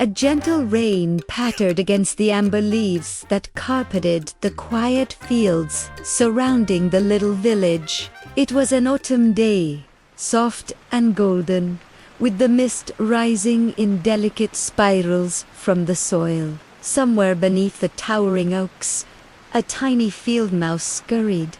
A gentle rain pattered against the amber leaves that carpeted the quiet fields surrounding the little village. It was an autumn day, soft and golden, with the mist rising in delicate spirals from the soil. Somewhere beneath the towering oaks, a tiny field mouse scurried,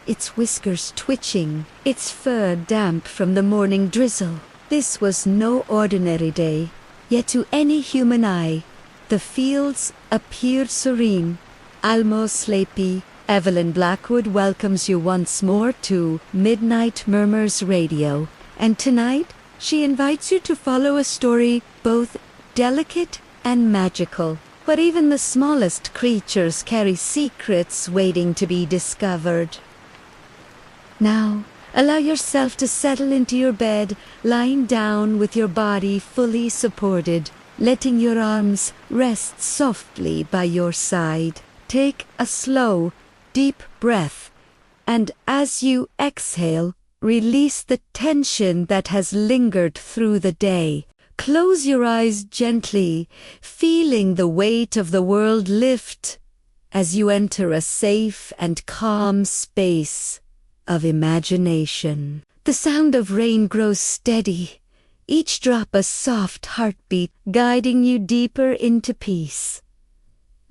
its whiskers twitching, its fur damp from the morning drizzle. This was no ordinary day, yet to any human eye, the fields appeared serene, almost sleepy. Evelyn Blackwood welcomes you once more to Midnight Murmurs Radio, and tonight she invites you to follow a story both delicate and magical. But even the smallest creatures carry secrets waiting to be discovered. Now, allow yourself to settle into your bed, lying down with your body fully supported, letting your arms rest softly by your side. Take a slow, deep breath, and as you exhale, release the tension that has lingered through the day. Close your eyes gently, feeling the weight of the world lift as you enter a safe and calm space of imagination. The sound of rain grows steady, each drop a soft heartbeat guiding you deeper into peace.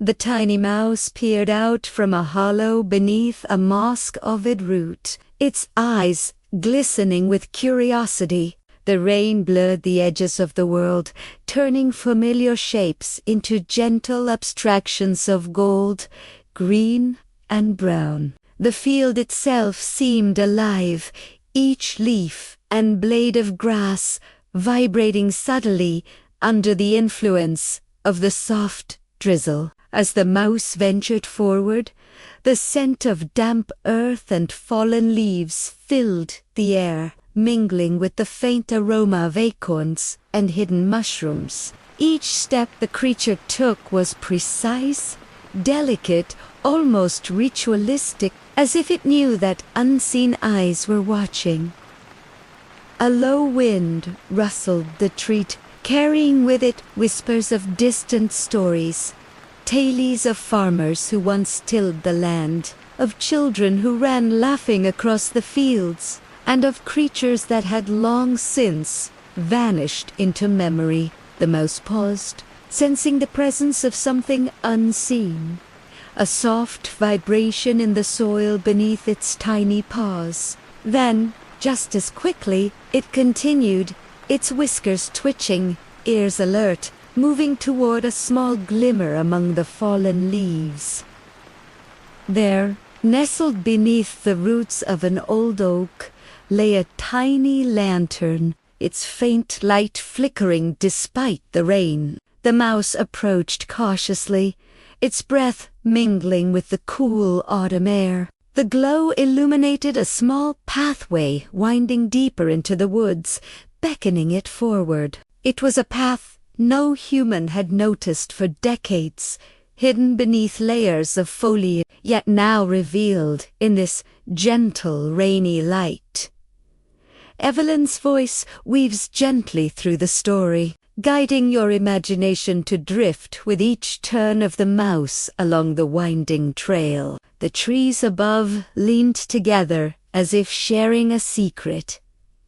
The tiny mouse peered out from a hollow beneath a moss-covered root, its eyes glistening with curiosity. The rain blurred the edges of the world, turning familiar shapes into gentle abstractions of gold, green, and brown. The field itself seemed alive, each leaf and blade of grass vibrating subtly under the influence of the soft drizzle. As the mouse ventured forward, the scent of damp earth and fallen leaves filled the air, mingling with the faint aroma of acorns and hidden mushrooms. Each step the creature took was precise, delicate, almost ritualistic, as if it knew that unseen eyes were watching. A low wind rustled the trees, carrying with it whispers of distant stories, tales of farmers who once tilled the land, of children who ran laughing across the fields, and of creatures that had long since vanished into memory. The mouse paused, sensing the presence of something unseen, a soft vibration in the soil beneath its tiny paws. Then, just as quickly, it continued, its whiskers twitching, ears alert, moving toward a small glimmer among the fallen leaves. There, nestled beneath the roots of an old oak, lay a tiny lantern, its faint light flickering despite the rain. The mouse approached cautiously, its breath mingling with the cool autumn air. The glow illuminated a small pathway winding deeper into the woods, beckoning it forward. It was a path no human had noticed for decades, hidden beneath layers of foliage, yet now revealed in this gentle, rainy light. Evelyn's voice weaves gently through the story, guiding your imagination to drift with each turn of the mouse along the winding trail. The trees above leaned together as if sharing a secret,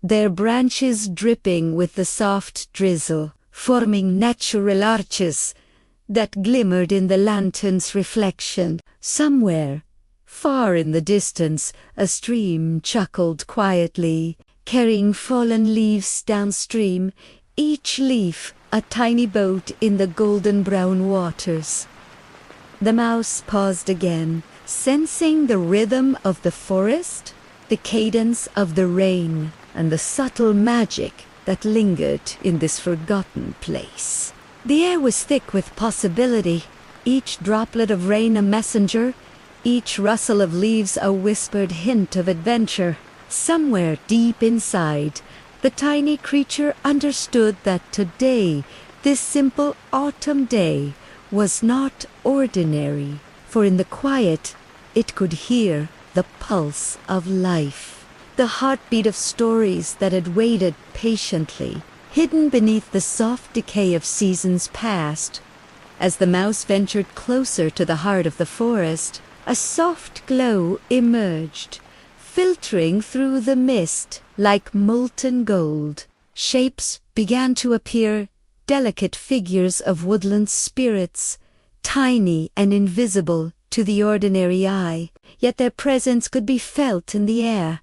their branches dripping with the soft drizzle, forming natural arches that glimmered in the lantern's reflection. Somewhere, far in the distance, a stream chuckled quietly, carrying fallen leaves downstream, each leaf a tiny boat in the golden brown waters. The mouse paused again, sensing the rhythm of the forest, the cadence of the rain, and the subtle magic that lingered in this forgotten place. The air was thick with possibility, each droplet of rain a messenger, each rustle of leaves a whispered hint of adventure. Somewhere deep inside, the tiny creature understood that today, this simple autumn day, was not ordinary, for in the quiet, it could hear the pulse of life, the heartbeat of stories that had waited patiently, hidden beneath the soft decay of seasons past. As the mouse ventured closer to the heart of the forest, a soft glow emerged, filtering through the mist like molten gold. Shapes began to appear, delicate figures of woodland spirits, tiny and invisible to the ordinary eye, yet their presence could be felt in the air,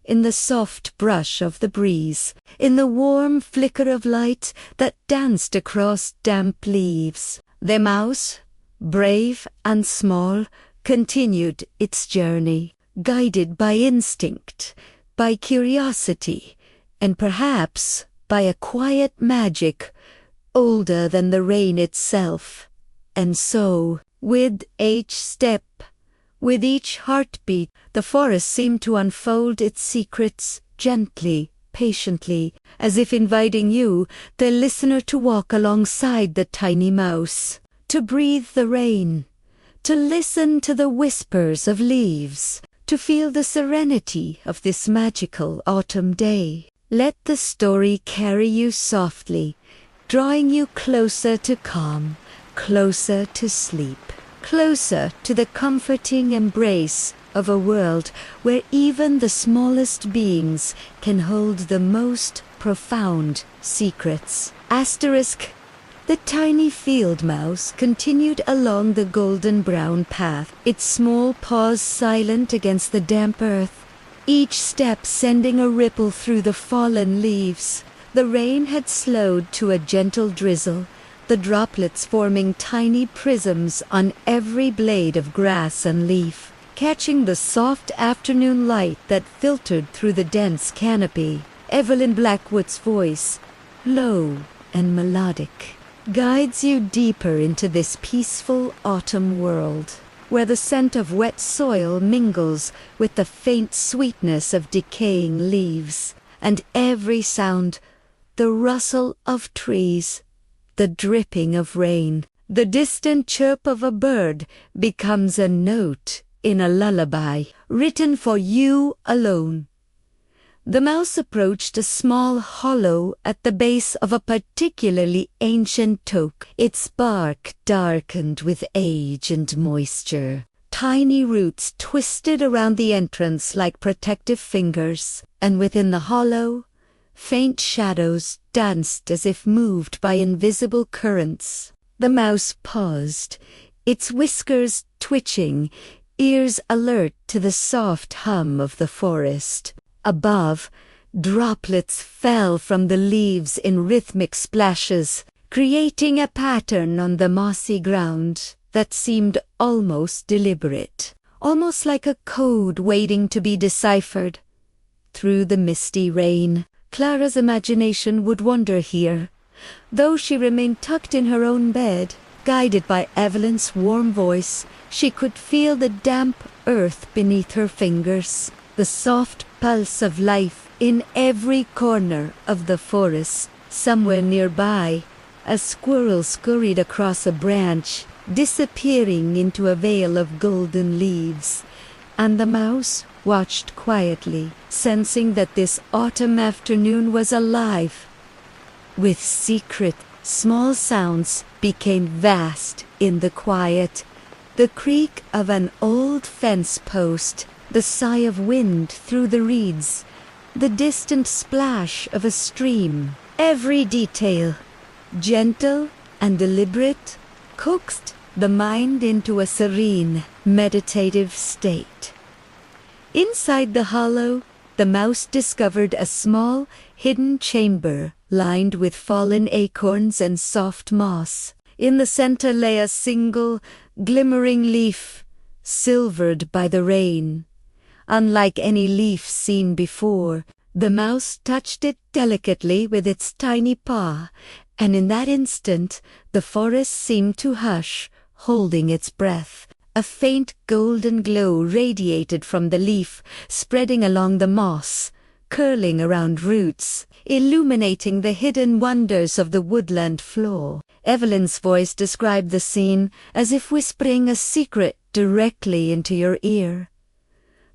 in the soft brush of the breeze, in the warm flicker of light that danced across damp leaves. The mouse, brave and small, continued its journey, guided by instinct, by curiosity, and perhaps by a quiet magic older than the rain itself. And so, with each step, with each heartbeat, the forest seemed to unfold its secrets gently, patiently, as if inviting you, the listener, to walk alongside the tiny mouse, to breathe the rain, to listen to the whispers of leaves, to feel the serenity of this magical autumn day. Let the story carry you softly, drawing you closer to calm, closer to sleep, closer to the comforting embrace of a world where even the smallest beings can hold the most profound secrets. Asterisk. The tiny field mouse continued along the golden-brown path, its small paws silent against the damp earth, each step sending a ripple through the fallen leaves. The rain had slowed to a gentle drizzle, the droplets forming tiny prisms on every blade of grass and leaf, catching the soft afternoon light that filtered through the dense canopy. Evelyn Blackwood's voice, low and melodic, guides you deeper into this peaceful autumn world, where the scent of wet soil mingles with the faint sweetness of decaying leaves, and every sound, the rustle of trees, the dripping of rain, the distant chirp of a bird, becomes a note in a lullaby written for you alone. The mouse approached a small hollow at the base of a particularly ancient oak, its bark darkened with age and moisture. Tiny roots twisted around the entrance like protective fingers, and within the hollow, faint shadows danced as if moved by invisible currents. The mouse paused, its whiskers twitching, ears alert to the soft hum of the forest. Above, droplets fell from the leaves in rhythmic splashes, creating a pattern on the mossy ground that seemed almost deliberate, almost like a code waiting to be deciphered. Through the misty rain, Clara's imagination would wander here, though she remained tucked in her own bed. Guided by Evelyn's warm voice, she could feel the damp earth beneath her fingers, the soft pulse of life in every corner of the forest. Somewhere nearby, a squirrel scurried across a branch, disappearing into a veil of golden leaves, and the mouse watched quietly, sensing that this autumn afternoon was alive with secret. Small sounds became vast in the quiet, the creak of an old fence post, the sigh of wind through the reeds, the distant splash of a stream. Every detail, gentle and deliberate, coaxed the mind into a serene, meditative state. Inside the hollow, the mouse discovered a small, hidden chamber lined with fallen acorns and soft moss. In the center lay a single, glimmering leaf, silvered by the rain. Unlike any leaf seen before, the mouse touched it delicately with its tiny paw, and in that instant the forest seemed to hush, holding its breath. A faint golden glow radiated from the leaf, spreading along the moss, curling around roots, illuminating the hidden wonders of the woodland floor. Evelyn's voice described the scene as if whispering a secret directly into your ear.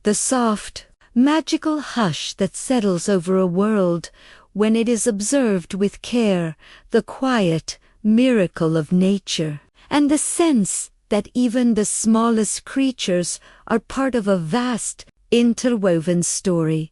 The soft, magical hush that settles over a world when it is observed with care, the quiet miracle of nature, and the sense that even the smallest creatures are part of a vast, interwoven story.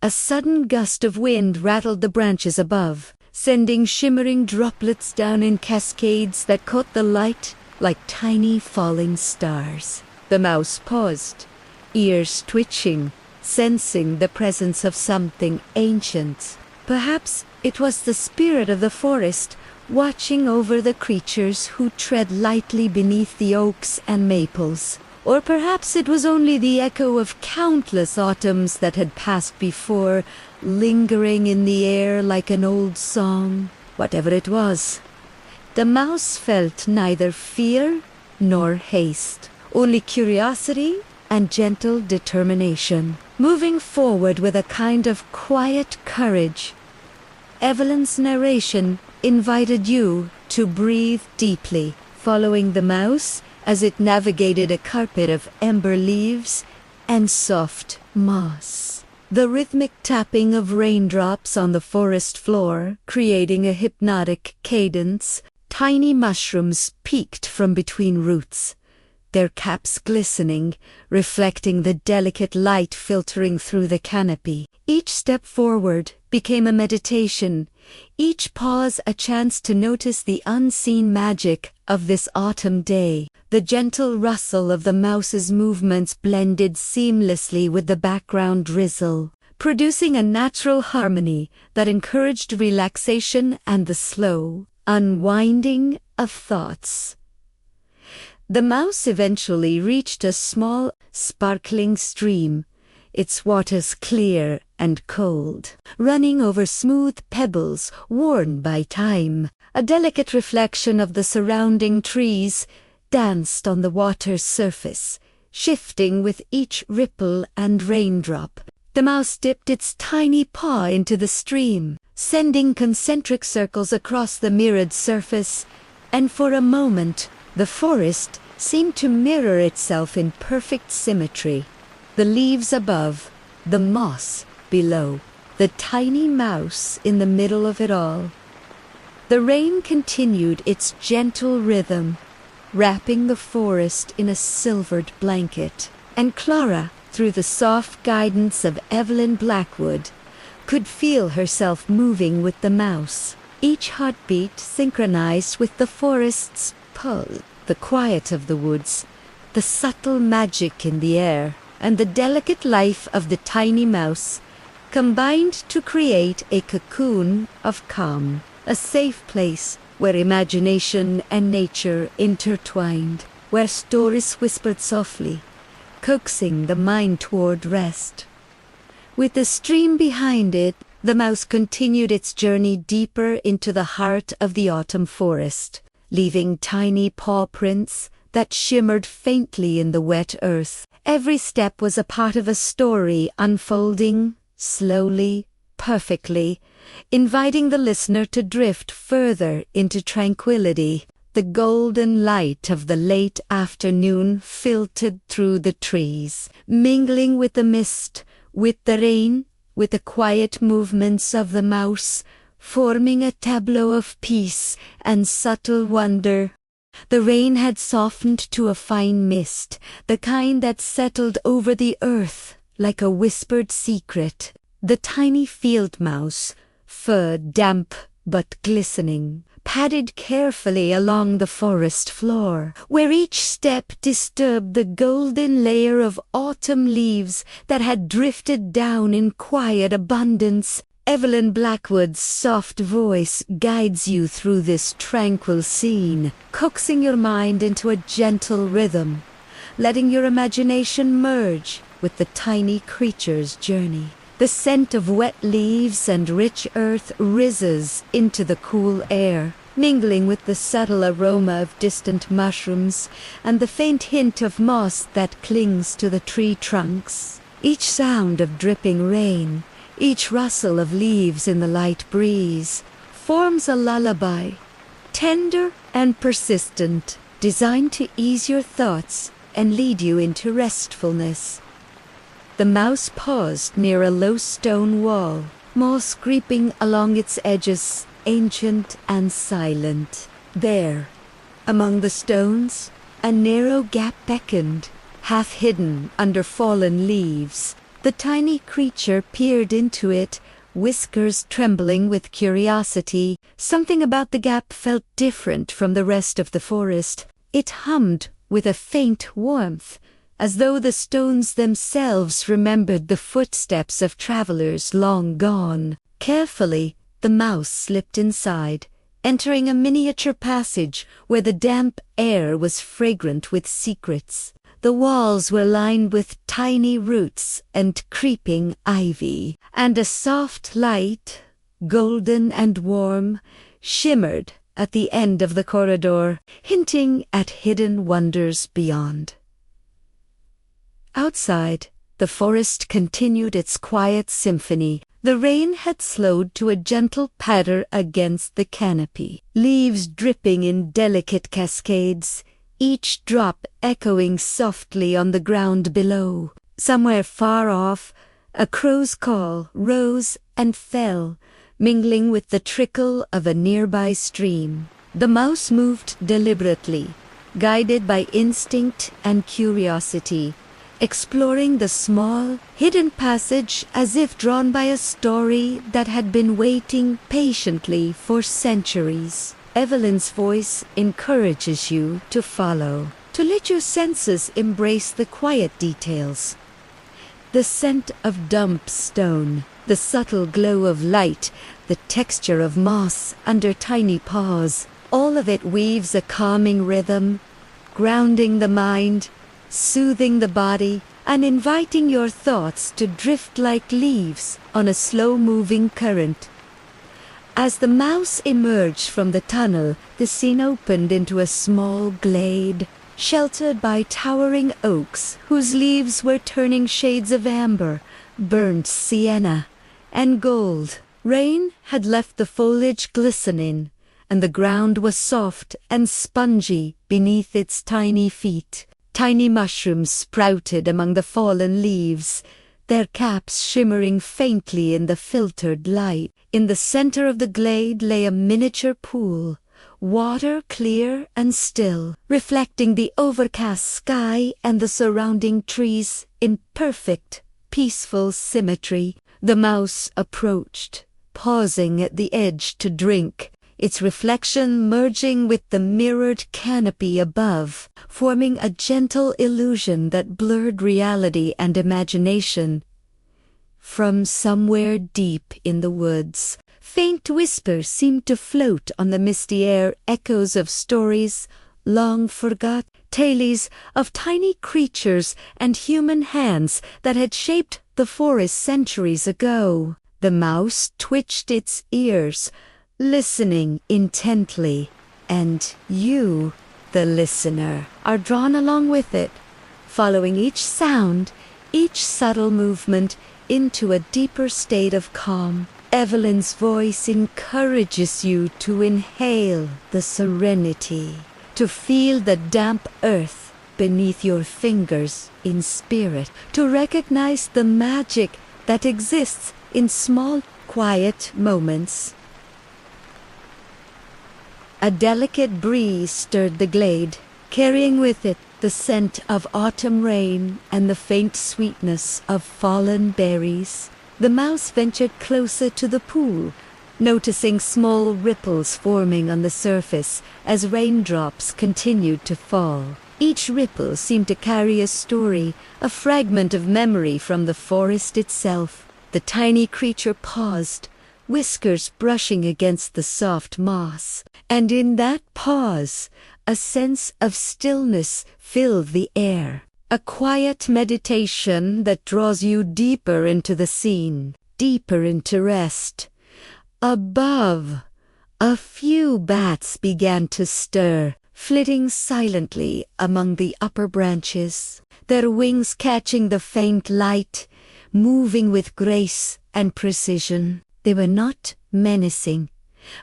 A sudden gust of wind rattled the branches above, sending shimmering droplets down in cascades that caught the light like tiny falling stars. The mouse paused, ears twitching, sensing the presence of something ancient. Perhaps it was the spirit of the forest, watching over the creatures who tread lightly beneath the oaks and maples. Or perhaps it was only the echo of countless autumns that had passed before, lingering in the air like an old song. Whatever it was, the mouse felt neither fear nor haste, only curiosity and gentle determination, moving forward with a kind of quiet courage. Evelyn's narration invited you to breathe deeply, following the mouse as it navigated a carpet of ember leaves and soft moss. The rhythmic tapping of raindrops on the forest floor, creating a hypnotic cadence. Tiny mushrooms peeked from between roots, their caps glistening, reflecting the delicate light filtering through the canopy. Each step forward became a meditation, each pause a chance to notice the unseen magic of this autumn day. The gentle rustle of the mouse's movements blended seamlessly with the background drizzle, producing a natural harmony that encouraged relaxation and the slow unwinding of thoughts. The mouse eventually reached a small, sparkling stream, its waters clear and cold, running over smooth pebbles worn by time. A delicate reflection of the surrounding trees danced on the water's surface, shifting with each ripple and raindrop. The mouse dipped its tiny paw into the stream, sending concentric circles across the mirrored surface, and for a moment the forest seemed to mirror itself in perfect symmetry. The leaves above, the moss below, the tiny mouse in the middle of it all. The rain continued its gentle rhythm, wrapping the forest in a silvered blanket, and Clara, through the soft guidance of Evelyn Blackwood, could feel herself moving with the mouse, each heartbeat synchronized with the forest's pulse. The quiet of the woods, the subtle magic in the air, and the delicate life of the tiny mouse combined to create a cocoon of calm, a safe place where imagination and nature intertwined, where stories whispered softly, coaxing the mind toward rest. With the stream behind it, the mouse continued its journey deeper into the heart of the autumn forest, leaving tiny paw prints that shimmered faintly in the wet earth. Every step was a part of a story unfolding, slowly, perfectly, inviting the listener to drift further into tranquility. The golden light of the late afternoon filtered through the trees, mingling with the mist, with the rain, with the quiet movements of the mouse, forming a tableau of peace and subtle wonder. The rain had softened to a fine mist, the kind that settled over the earth like a whispered secret. The tiny field mouse, fur damp but glistening, padded carefully along the forest floor, where each step disturbed the golden layer of autumn leaves that had drifted down in quiet abundance. Evelyn Blackwood's soft voice guides you through this tranquil scene, coaxing your mind into a gentle rhythm, letting your imagination merge with the tiny creature's journey. The scent of wet leaves and rich earth rises into the cool air, mingling with the subtle aroma of distant mushrooms and the faint hint of moss that clings to the tree trunks. Each sound of dripping rain, each rustle of leaves in the light breeze, forms a lullaby, tender and persistent, designed to ease your thoughts and lead you into restfulness. The mouse paused near a low stone wall, moss creeping along its edges, ancient and silent. There, among the stones, a narrow gap beckoned, half hidden under fallen leaves. The tiny creature peered into it, whiskers trembling with curiosity. Something about the gap felt different from the rest of the forest. It hummed with a faint warmth, as though the stones themselves remembered the footsteps of travelers long gone. Carefully, the mouse slipped inside, entering a miniature passage where the damp air was fragrant with secrets. The walls were lined with tiny roots and creeping ivy, and a soft light, golden and warm, shimmered at the end of the corridor, hinting at hidden wonders beyond. Outside, the forest continued its quiet symphony. The rain had slowed to a gentle patter against the canopy, leaves dripping in delicate cascades, each drop echoing softly on the ground below. Somewhere far off, a crow's call rose and fell, mingling with the trickle of a nearby stream. The mouse moved deliberately, guided by instinct and curiosity, exploring the small, hidden passage as if drawn by a story that had been waiting patiently for centuries. Evelyn's voice encourages you to follow, to let your senses embrace the quiet details. The scent of damp stone, the subtle glow of light, the texture of moss under tiny paws, all of it weaves a calming rhythm, grounding the mind, soothing the body, and inviting your thoughts to drift like leaves on a slow-moving current. As the mouse emerged from the tunnel, the scene opened into a small glade, sheltered by towering oaks whose leaves were turning shades of amber, burnt sienna, and gold. Rain had left the foliage glistening, and the ground was soft and spongy beneath its tiny feet. Tiny mushrooms sprouted among the fallen leaves, their caps shimmering faintly in the filtered light. In the center of the glade lay a miniature pool, water clear and still, reflecting the overcast sky and the surrounding trees in perfect, peaceful symmetry. The mouse approached, pausing at the edge to drink, its reflection merging with the mirrored canopy above, forming a gentle illusion that blurred reality and imagination. From somewhere deep in the woods, faint whispers seemed to float on the misty air, echoes of stories long forgot, tales of tiny creatures and human hands that had shaped the forest centuries ago. The mouse twitched its ears, listening intently, and you, the listener, are drawn along with it, following each sound, each subtle movement, into a deeper state of calm. Evelyn's voice encourages you to inhale the serenity, to feel the damp earth beneath your fingers in spirit, to recognize the magic that exists in small, quiet moments. A delicate breeze stirred the glade, carrying with it the scent of autumn rain and the faint sweetness of fallen berries. The mouse ventured closer to the pool, noticing small ripples forming on the surface as raindrops continued to fall. Each ripple seemed to carry a story, a fragment of memory from the forest itself. The tiny creature paused, whiskers brushing against the soft moss, and in that pause, a sense of stillness filled the air. A quiet meditation that draws you deeper into the scene, deeper into rest. Above, a few bats began to stir, flitting silently among the upper branches, their wings catching the faint light, moving with grace and precision. They were not menacing,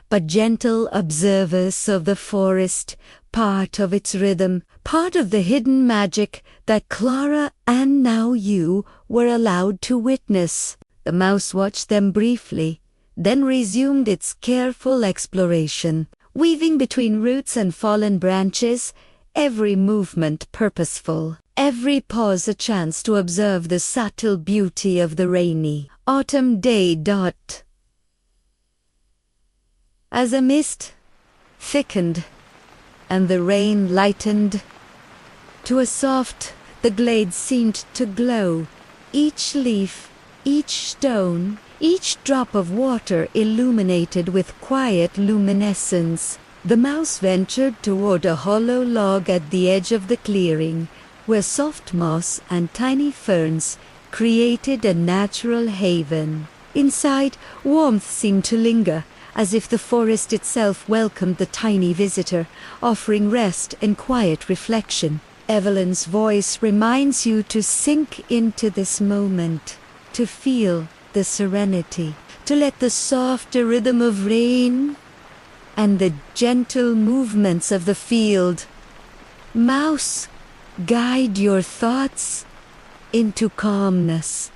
but gentle observers of the forest, part of its rhythm, part of the hidden magic that Clara and now you were allowed to witness. The mouse watched them briefly, then resumed its careful exploration, weaving between roots and fallen branches, every movement purposeful, every pause a chance to observe the subtle beauty of the rainy autumn day. As a mist thickened and the rain lightened to a soft, the glade seemed to glow. Each leaf, each stone, each drop of water illuminated with quiet luminescence. The mouse ventured toward a hollow log at the edge of the clearing, where soft moss and tiny ferns created a natural haven. Inside, warmth seemed to linger, as if the forest itself welcomed the tiny visitor, offering rest and quiet reflection. Evelyn's voice reminds you to sink into this moment, to feel the serenity, to let the soft rhythm of rain and the gentle movements of the field, mouse, guide your thoughts into calmness.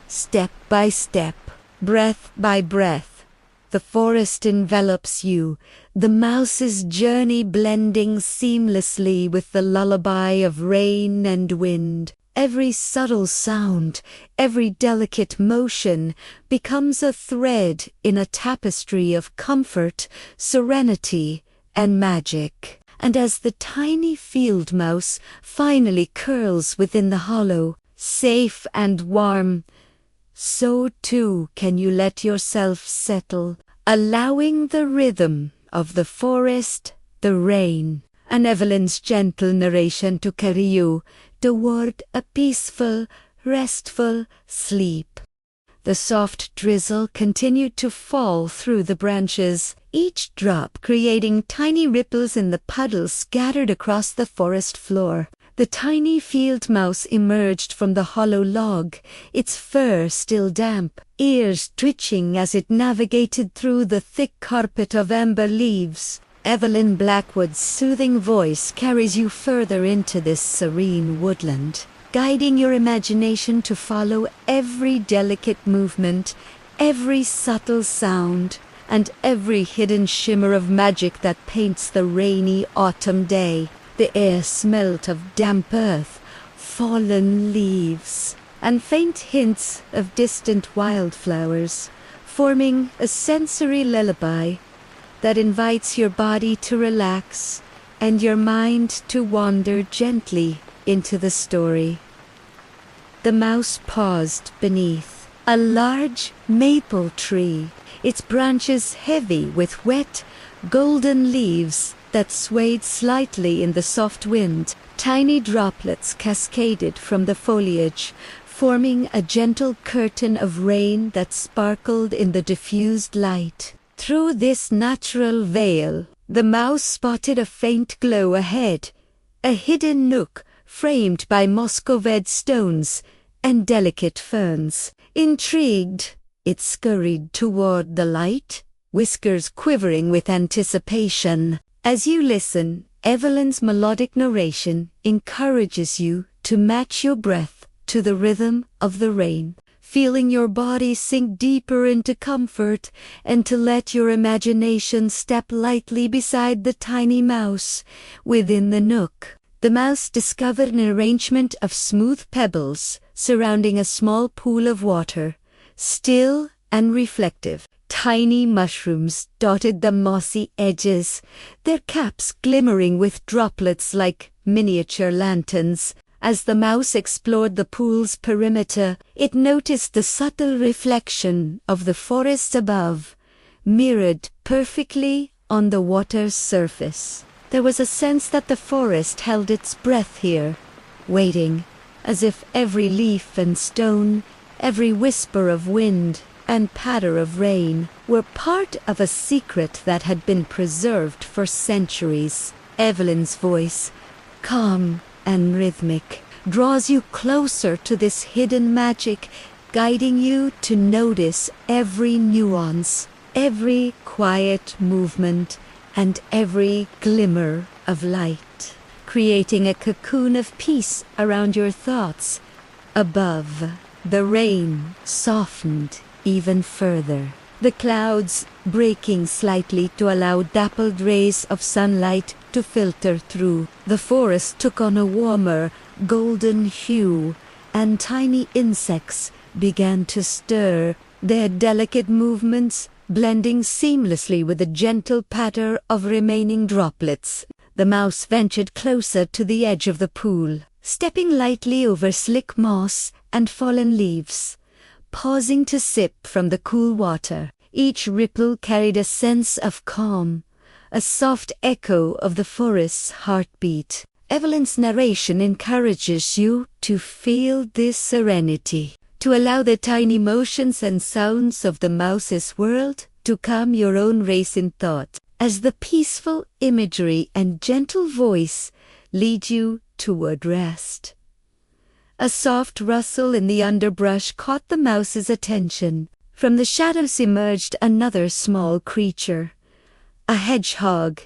Step by step, breath by breath, the forest envelops you, the mouse's journey blending seamlessly with the lullaby of rain and wind. Every subtle sound, every delicate motion becomes a thread in a tapestry of comfort, serenity, and magic. And as the tiny field mouse finally curls within the hollow, safe and warm, so too can you let yourself settle, allowing the rhythm of the forest, the rain, and Evelyn's gentle narration to carry you toward a peaceful, restful sleep. The soft drizzle continued to fall through the branches, each drop creating tiny ripples in the puddles scattered across the forest floor. The tiny field mouse emerged from the hollow log, its fur still damp, ears twitching as it navigated through the thick carpet of amber leaves. Evelyn Blackwood's soothing voice carries you further into this serene woodland, guiding your imagination to follow every delicate movement, every subtle sound, and every hidden shimmer of magic that paints the rainy autumn day. The air smelt of damp earth, fallen leaves, and faint hints of distant wildflowers, forming a sensory lullaby that invites your body to relax and your mind to wander gently into the story. The mouse paused beneath a large maple tree, its branches heavy with wet, golden leaves that swayed slightly in the soft wind. Tiny droplets cascaded from the foliage, forming a gentle curtain of rain that sparkled in the diffused light. Through this natural veil, the mouse spotted a faint glow ahead, a hidden nook framed by Muscoved stones and delicate ferns. Intrigued, it scurried toward the light, whiskers quivering with anticipation. As you listen, Evelyn's melodic narration encourages you to match your breath to the rhythm of the rain, feeling your body sink deeper into comfort and to let your imagination step lightly beside the tiny mouse within the nook. The mouse discovered an arrangement of smooth pebbles surrounding a small pool of water, still and reflective. Tiny mushrooms dotted the mossy edges, their caps glimmering with droplets like miniature lanterns. As the mouse explored the pool's perimeter, it noticed the subtle reflection of the forest above, mirrored perfectly on the water's surface. There was a sense that the forest held its breath here, waiting, as if every leaf and stone, every whisper of wind and patter of rain were part of a secret that had been preserved for centuries. Evelyn's voice, calm and rhythmic, draws you closer to this hidden magic, guiding you to notice every nuance, every quiet movement, and every glimmer of light, creating a cocoon of peace around your thoughts. Above, The rain softened even further, the clouds breaking slightly to allow dappled rays of sunlight to filter through. The forest took on a warmer, golden hue, and tiny insects began to stir, their delicate movements blending seamlessly with the gentle patter of remaining droplets. The mouse ventured closer to the edge of the pool, stepping lightly over slick moss and fallen leaves, pausing to sip from the cool water. Each ripple carried a sense of calm, a soft echo of the forest's heartbeat. Evelyn's narration encourages you to feel this serenity, to allow the tiny motions and sounds of the mouse's world to calm your own race in thought, as the peaceful imagery and gentle voice lead you toward rest. A soft rustle in the underbrush caught the mouse's attention. From the shadows emerged another small creature, a hedgehog,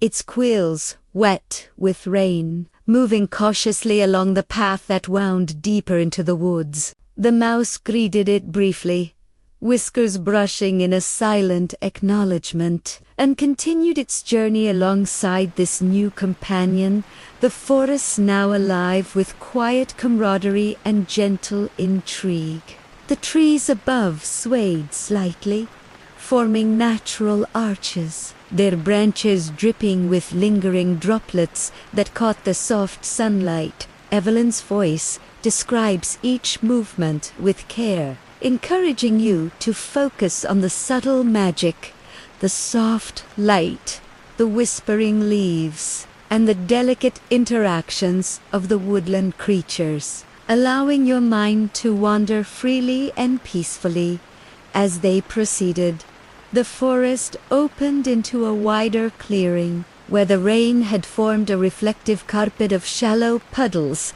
its quills wet with rain, moving cautiously along the path that wound deeper into the woods. The mouse greeted it briefly, whiskers brushing in a silent acknowledgement, and continued its journey alongside this new companion, the forest now alive with quiet camaraderie and gentle intrigue. The trees above swayed slightly, forming natural arches, their branches dripping with lingering droplets that caught the soft sunlight. Evelyn's voice describes each movement with care, encouraging you to focus on the subtle magic, the soft light, the whispering leaves, and the delicate interactions of the woodland creatures, allowing your mind to wander freely and peacefully. As they proceeded, the forest opened into a wider clearing, where the rain had formed a reflective carpet of shallow puddles,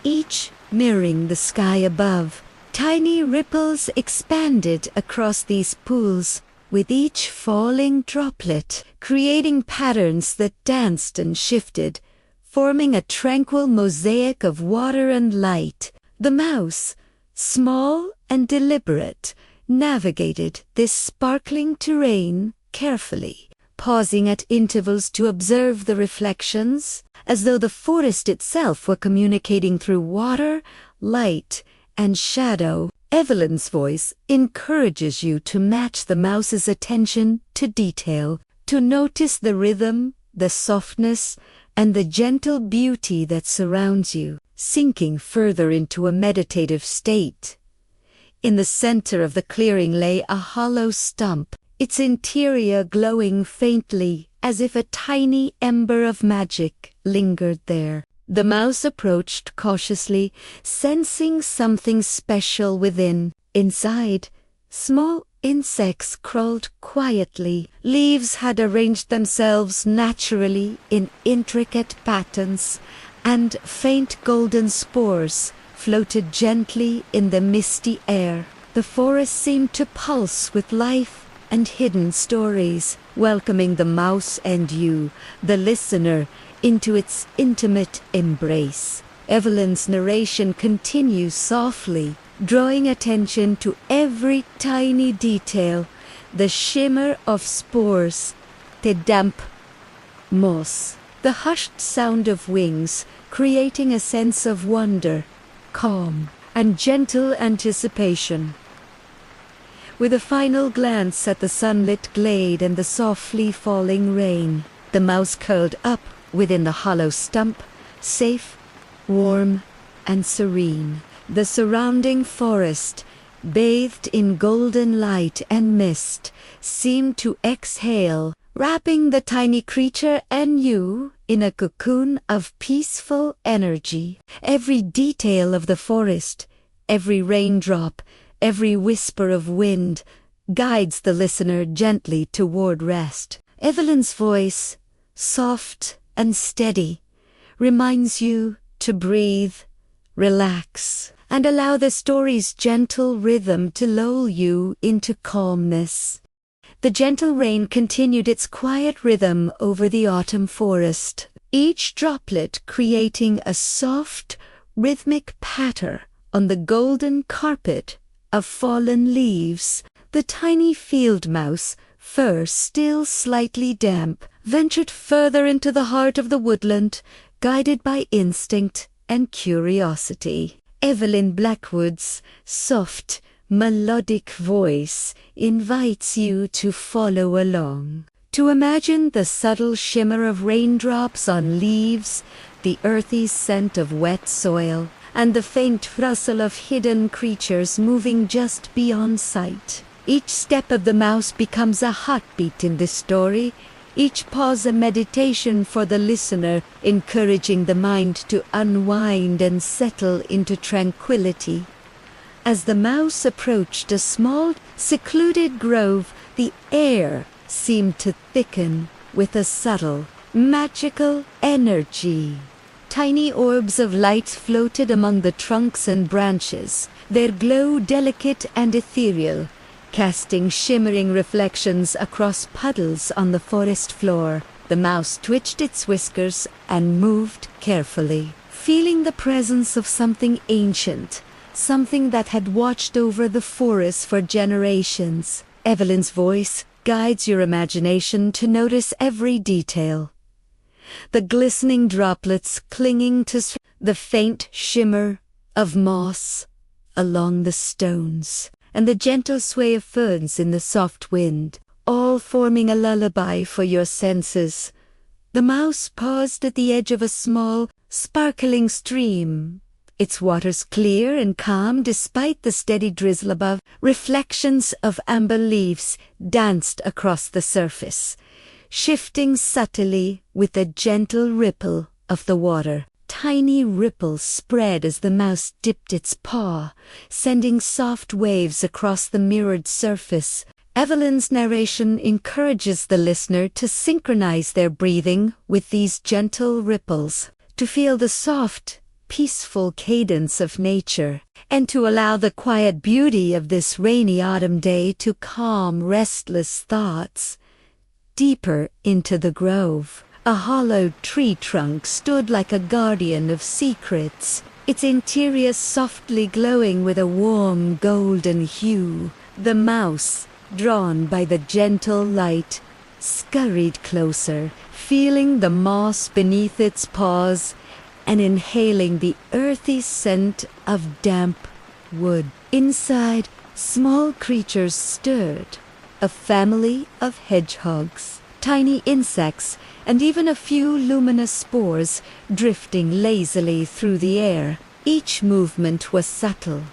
each mirroring the sky above. Tiny ripples expanded across these pools, with each falling droplet creating patterns that danced and shifted, forming a tranquil mosaic of water and light. The mouse, small and deliberate, navigated this sparkling terrain carefully, pausing at intervals to observe the reflections, as though the forest itself were communicating through water, light, and shadow. Evelyn's voice encourages you to match the mouse's attention to detail, to notice the rhythm, the softness, and the gentle beauty that surrounds you, sinking further into a meditative state. In the center of the clearing lay a hollow stump, its interior glowing faintly as if a tiny ember of magic lingered there. The mouse approached cautiously, sensing something special within. Inside, small insects crawled quietly. Leaves had arranged themselves naturally in intricate patterns, and faint golden spores floated gently in the misty air. The forest seemed to pulse with life and hidden stories, welcoming the mouse and you, the listener, into its intimate embrace. Evelyn's narration continues softly, drawing attention to every tiny detail, the shimmer of spores, the damp moss, the hushed sound of wings, creating a sense of wonder, calm, and gentle anticipation. With a final glance at the sunlit glade and the softly falling rain, the mouse curled up within the hollow stump, safe, warm, and serene. The surrounding forest, bathed in golden light and mist, seemed to exhale, wrapping the tiny creature and you in a cocoon of peaceful energy. Every detail of the forest, every raindrop, every whisper of wind, guides the listener gently toward rest. Evelyn's voice, soft and steady, reminds you to breathe, relax, and allow the story's gentle rhythm to lull you into calmness. The gentle rain continued its quiet rhythm over the autumn forest, each droplet creating a soft, rhythmic patter On the golden carpet of fallen leaves, the tiny field mouse, fur still slightly damp, ventured further into the heart of the woodland, guided by instinct and curiosity. Evelyn Blackwood's soft, melodic voice invites you to follow along, to imagine the subtle shimmer of raindrops on leaves, the earthy scent of wet soil, and the faint rustle of hidden creatures moving just beyond sight. Each step of the mouse becomes a heartbeat in this story, each pause a meditation for the listener, encouraging the mind to unwind and settle into tranquility. As the mouse approached a small, secluded grove, the air seemed to thicken with a subtle, magical energy. Tiny orbs of light floated among the trunks and branches, their glow delicate and ethereal, casting shimmering reflections across puddles on the forest floor. The mouse twitched its whiskers and moved carefully, feeling the presence of something ancient, something that had watched over the forest for generations. Evelyn's voice guides your imagination to notice every detail. The glistening droplets clinging to the faint shimmer of moss along the stones, and the gentle sway of ferns in the soft wind, all forming a lullaby for your senses. The mouse paused at the edge of a small, sparkling stream, its waters clear and calm despite the steady drizzle above. Reflections of amber leaves danced across the surface, shifting subtly with the gentle ripple of the water. Tiny ripples spread as the mouse dipped its paw, sending soft waves across the mirrored surface. Evelyn's narration encourages the listener to synchronize their breathing with these gentle ripples, to feel the soft, peaceful cadence of nature, and to allow the quiet beauty of this rainy autumn day to calm restless thoughts. Deeper into the grove, a hollowed tree trunk stood like a guardian of secrets, its interior softly glowing with a warm golden hue. The mouse, drawn by the gentle light, scurried closer, feeling the moss beneath its paws and inhaling the earthy scent of damp wood. Inside, small creatures stirred, a family of hedgehogs, tiny insects, and even a few luminous spores drifting lazily through the air. Each movement was subtle,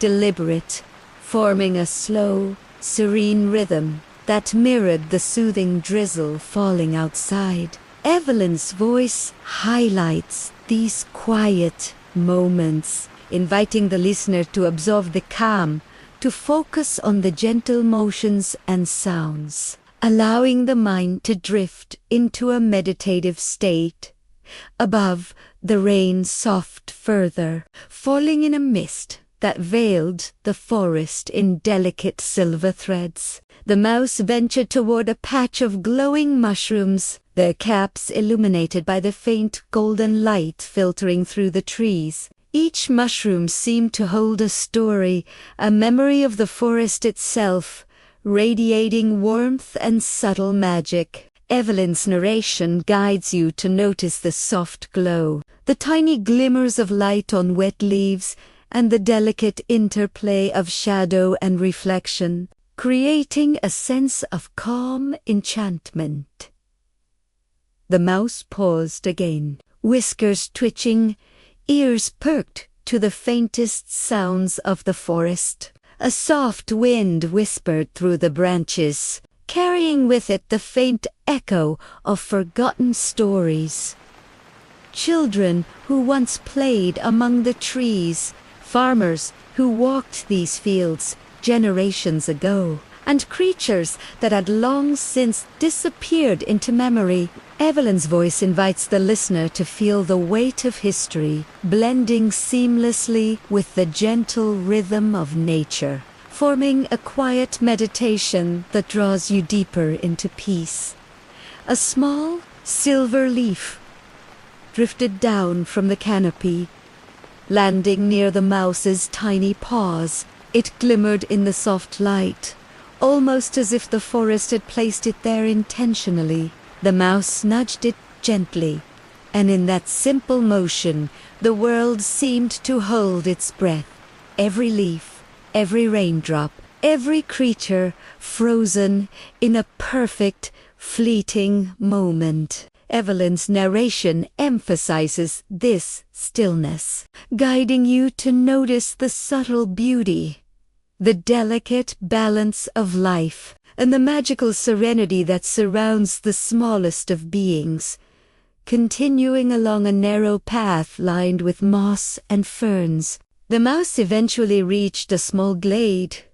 deliberate, forming a slow, serene rhythm that mirrored the soothing drizzle falling outside. Evelyn's voice highlights these quiet moments, inviting the listener to absorb the calm, to focus on the gentle motions and sounds, allowing the mind to drift into a meditative state. Above, the rain soft further, falling in a mist that veiled the forest in delicate silver threads. The mouse ventured toward a patch of glowing mushrooms, their caps illuminated by the faint golden light filtering through the trees. Each mushroom seemed to hold a story, a memory of the forest itself, radiating warmth and subtle magic. Evelyn's narration guides you to notice the soft glow, the tiny glimmers of light on wet leaves, and the delicate interplay of shadow and reflection, creating a sense of calm enchantment. The mouse paused again, whiskers twitching, ears perked to the faintest sounds of the forest. A soft wind whispered through the branches, carrying with it the faint echo of forgotten stories. Children who once played among the trees, farmers who walked these fields generations ago, and creatures that had long since disappeared into memory. Evelyn's voice invites the listener to feel the weight of history, blending seamlessly with the gentle rhythm of nature, forming a quiet meditation that draws you deeper into peace. A small silver leaf drifted down from the canopy, landing near the mouse's tiny paws. It glimmered in the soft light, almost as if the forest had placed it there intentionally. The mouse nudged it gently, and in that simple motion, the world seemed to hold its breath. Every leaf, every raindrop, every creature frozen in a perfect, fleeting moment. Evelyn's narration emphasizes this stillness, guiding you to notice the subtle beauty, the delicate balance of life, and the magical serenity that surrounds the smallest of beings. Continuing along a narrow path lined with moss and ferns, the mouse eventually reached a small glade,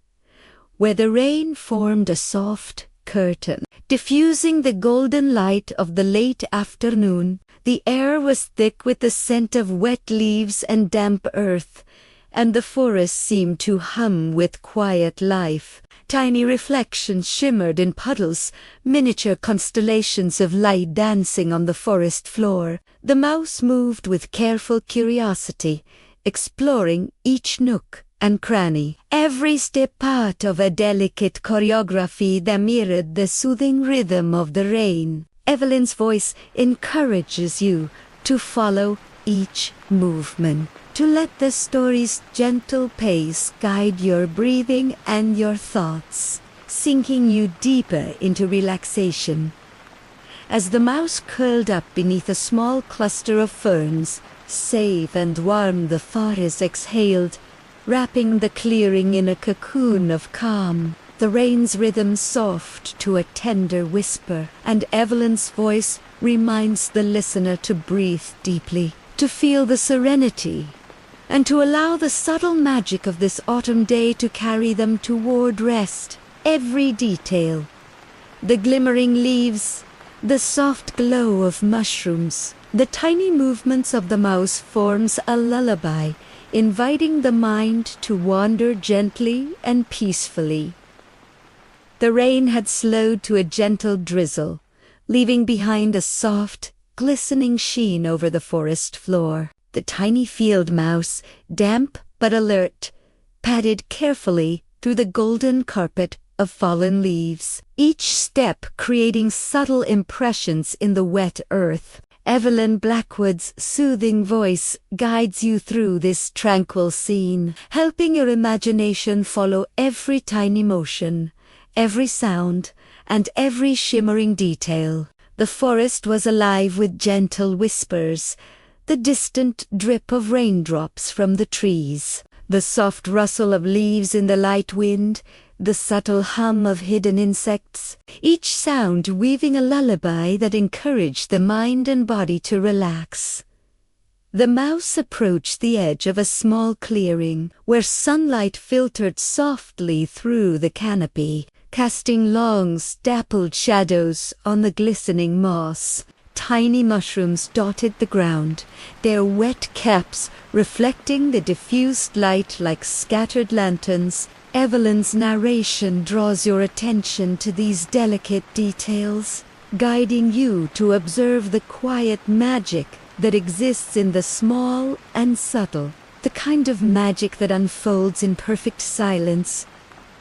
where the rain formed a soft curtain, diffusing the golden light of the late afternoon. The air was thick with the scent of wet leaves and damp earth, and the forest seemed to hum with quiet life. Tiny reflections shimmered in puddles, miniature constellations of light dancing on the forest floor. The mouse moved with careful curiosity, exploring each nook and cranny, every step part of a delicate choreography that mirrored the soothing rhythm of the rain. Evelyn's voice encourages you to follow each movement, to let the story's gentle pace guide your breathing and your thoughts, sinking you deeper into relaxation. As the mouse curled up beneath a small cluster of ferns, safe and warm the forest exhaled, wrapping the clearing in a cocoon of calm, the rain's rhythm soft to a tender whisper, and Evelyn's voice reminds the listener to breathe deeply, to feel the serenity, and to allow the subtle magic of this autumn day to carry them toward rest. Every detail, the glimmering leaves, the soft glow of mushrooms, the tiny movements of the mouse forms a lullaby, inviting the mind to wander gently and peacefully. The rain had slowed to a gentle drizzle, leaving behind a soft, glistening sheen over the forest floor. The tiny field mouse, damp but alert, padded carefully through the golden carpet of fallen leaves, each step creating subtle impressions in the wet earth. Evelyn Blackwood's soothing voice guides you through this tranquil scene, helping your imagination follow every tiny motion, every sound, and every shimmering detail. The forest was alive with gentle whispers, the distant drip of raindrops from the trees, the soft rustle of leaves in the light wind, the subtle hum of hidden insects, each sound weaving a lullaby that encouraged the mind and body to relax. The mouse approached the edge of a small clearing, where sunlight filtered softly through the canopy, casting long, dappled shadows on the glistening moss. Tiny mushrooms dotted the ground, their wet caps reflecting the diffused light like scattered lanterns. Evelyn's narration draws your attention to these delicate details, guiding you to observe the quiet magic that exists in the small and subtle, the kind of magic that unfolds in perfect silence,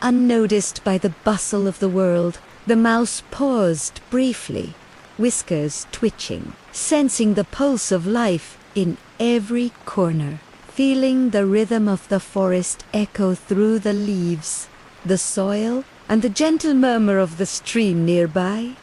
unnoticed by the bustle of the world. The mouse paused briefly, whiskers twitching, sensing the pulse of life in every corner, feeling the rhythm of the forest echo through the leaves, the soil, and the gentle murmur of the stream nearby.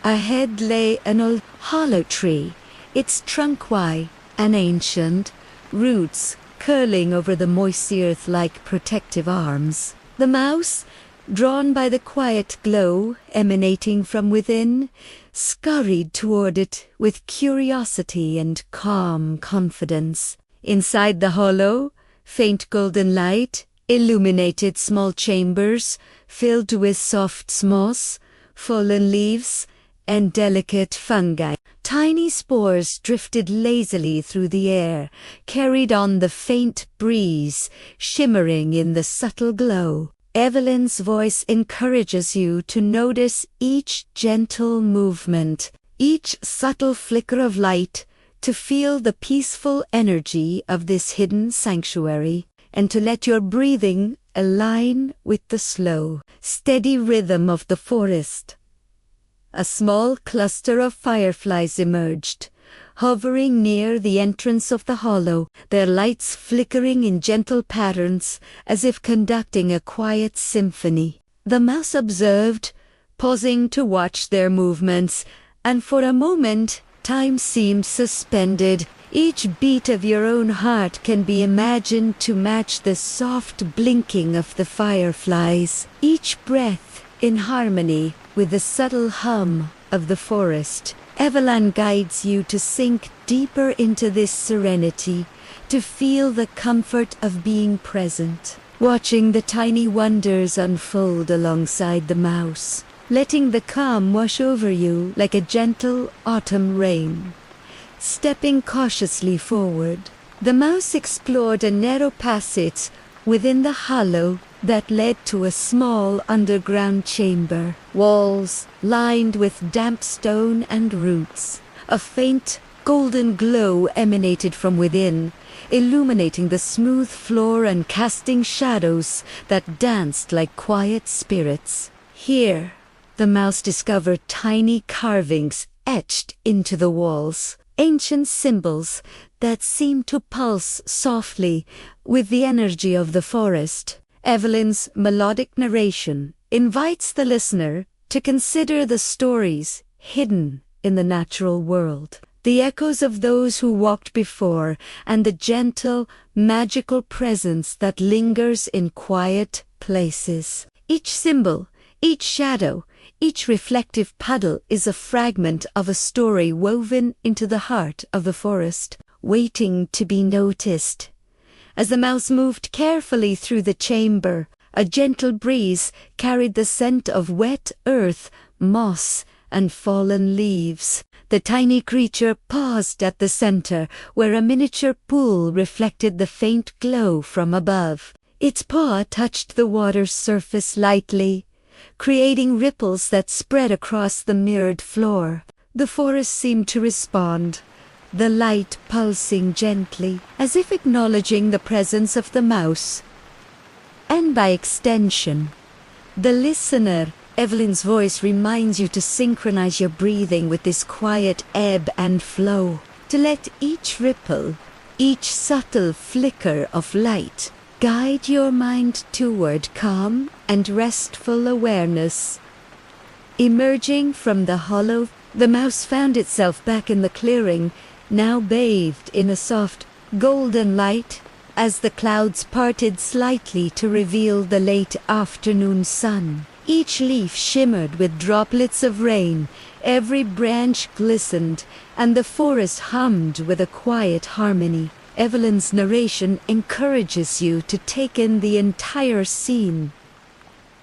Ahead lay an old hollow tree, its trunk wide and ancient, roots curling over the moisty earth like protective arms. The mouse, drawn by the quiet glow emanating from within, scurried toward it with curiosity and calm confidence. Inside the hollow, faint golden light illuminated small chambers filled with soft moss, fallen leaves, and delicate fungi. Tiny spores drifted lazily through the air, carried on the faint breeze, shimmering in the subtle glow. Evelyn's voice encourages you to notice each gentle movement, each subtle flicker of light, to feel the peaceful energy of this hidden sanctuary, and to let your breathing align with the slow, steady rhythm of the forest. A small cluster of fireflies emerged, hovering near the entrance of the hollow, their lights flickering in gentle patterns as if conducting a quiet symphony. The mouse observed, pausing to watch their movements, and for a moment time seemed suspended. Each beat of your own heart can be imagined to match the soft blinking of the fireflies, each breath in harmony with the subtle hum of the forest. Evelyn guides you to sink deeper into this serenity, to feel the comfort of being present, watching the tiny wonders unfold alongside the mouse, letting the calm wash over you like a gentle autumn rain. Stepping cautiously forward, the mouse explored a narrow passage within the hollow that led to a small underground chamber, walls lined with damp stone and roots. A faint golden glow emanated from within, illuminating the smooth floor and casting shadows that danced like quiet spirits. Here, the mouse discovered tiny carvings etched into the walls, ancient symbols that seemed to pulse softly with the energy of the forest. Evelyn's melodic narration invites the listener to consider the stories hidden in the natural world, the echoes of those who walked before, and the gentle, magical presence that lingers in quiet places. Each symbol, each shadow, each reflective puddle is a fragment of a story woven into the heart of the forest, waiting to be noticed. As the mouse moved carefully through the chamber, a gentle breeze carried the scent of wet earth, moss, and fallen leaves. The tiny creature paused at the center, where a miniature pool reflected the faint glow from above. Its paw touched the water's surface lightly, creating ripples that spread across the mirrored floor. The forest seemed to respond, the light pulsing gently, as if acknowledging the presence of the mouse. And by extension, the listener. Evelyn's voice reminds you to synchronize your breathing with this quiet ebb and flow, to let each ripple, each subtle flicker of light, guide your mind toward calm and restful awareness. Emerging from the hollow, the mouse found itself back in the clearing, now bathed in a soft, golden light, as the clouds parted slightly to reveal the late afternoon sun. Each leaf shimmered with droplets of rain, every branch glistened, and the forest hummed with a quiet harmony. Evelyn's narration encourages you to take in the entire scene.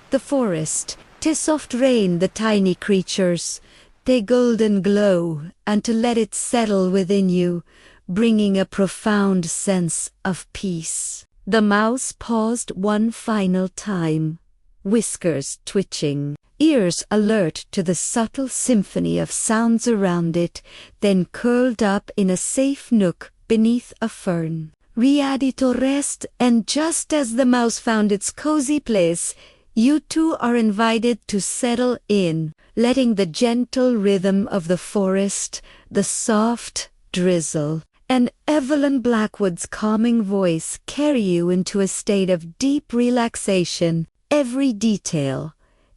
The forest, 'tis soft rain, the tiny creatures, they golden glow, and to let it settle within you, bringing a profound sense of peace. The mouse paused one final time, whiskers twitching, ears alert to the subtle symphony of sounds around it, then curled up in a safe nook beneath a fern, ready to rest. And just as the mouse found its cozy place, you too are invited to settle in, letting the gentle rhythm of the forest, the soft drizzle, and Evelyn Blackwood's calming voice carry you into a state of deep relaxation. Every detail,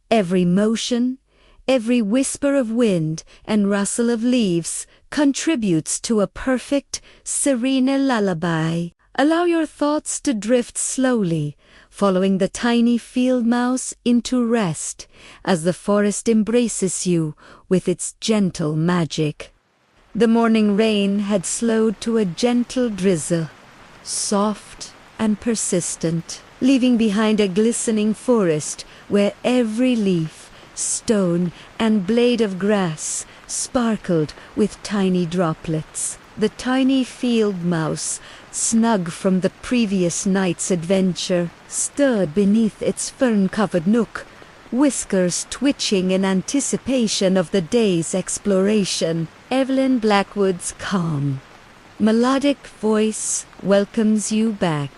every motion, every whisper of wind and rustle of leaves contributes to a perfect, serene lullaby. Allow your thoughts to drift slowly, following the tiny field mouse into rest as the forest embraces you with its gentle magic. The morning rain had slowed to a gentle drizzle, soft and persistent, leaving behind a glistening forest where every leaf, stone, and blade of grass sparkled with tiny droplets. The tiny field mouse, snug from the previous night's adventure, stood beneath its fern-covered nook, whiskers twitching in anticipation of the day's exploration. Evelyn Blackwood's calm, melodic voice welcomes you back,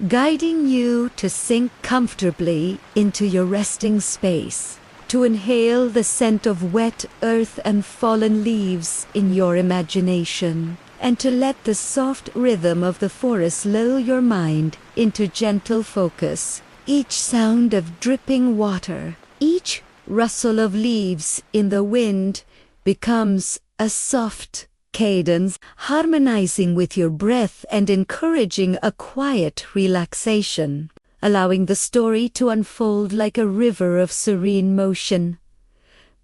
guiding you to sink comfortably into your resting space, to inhale the scent of wet earth and fallen leaves in your imagination, and to let the soft rhythm of the forest lull your mind into gentle focus. Each sound of dripping water, each rustle of leaves in the wind becomes a soft cadence, harmonizing with your breath and encouraging a quiet relaxation, allowing the story to unfold like a river of serene motion.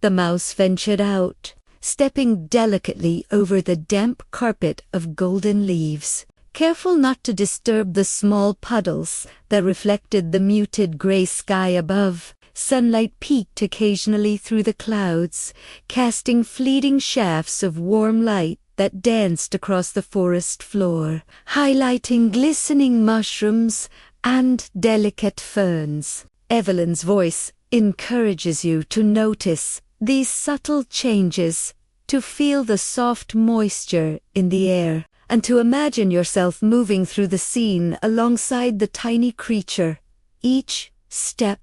The mouse ventured out, stepping delicately over the damp carpet of golden leaves, careful not to disturb the small puddles that reflected the muted gray sky above. Sunlight peeked occasionally through the clouds, casting fleeting shafts of warm light that danced across the forest floor, highlighting glistening mushrooms and delicate ferns. Evelyn's voice encourages you to notice these subtle changes, to feel the soft moisture in the air, and to imagine yourself moving through the scene alongside the tiny creature, each step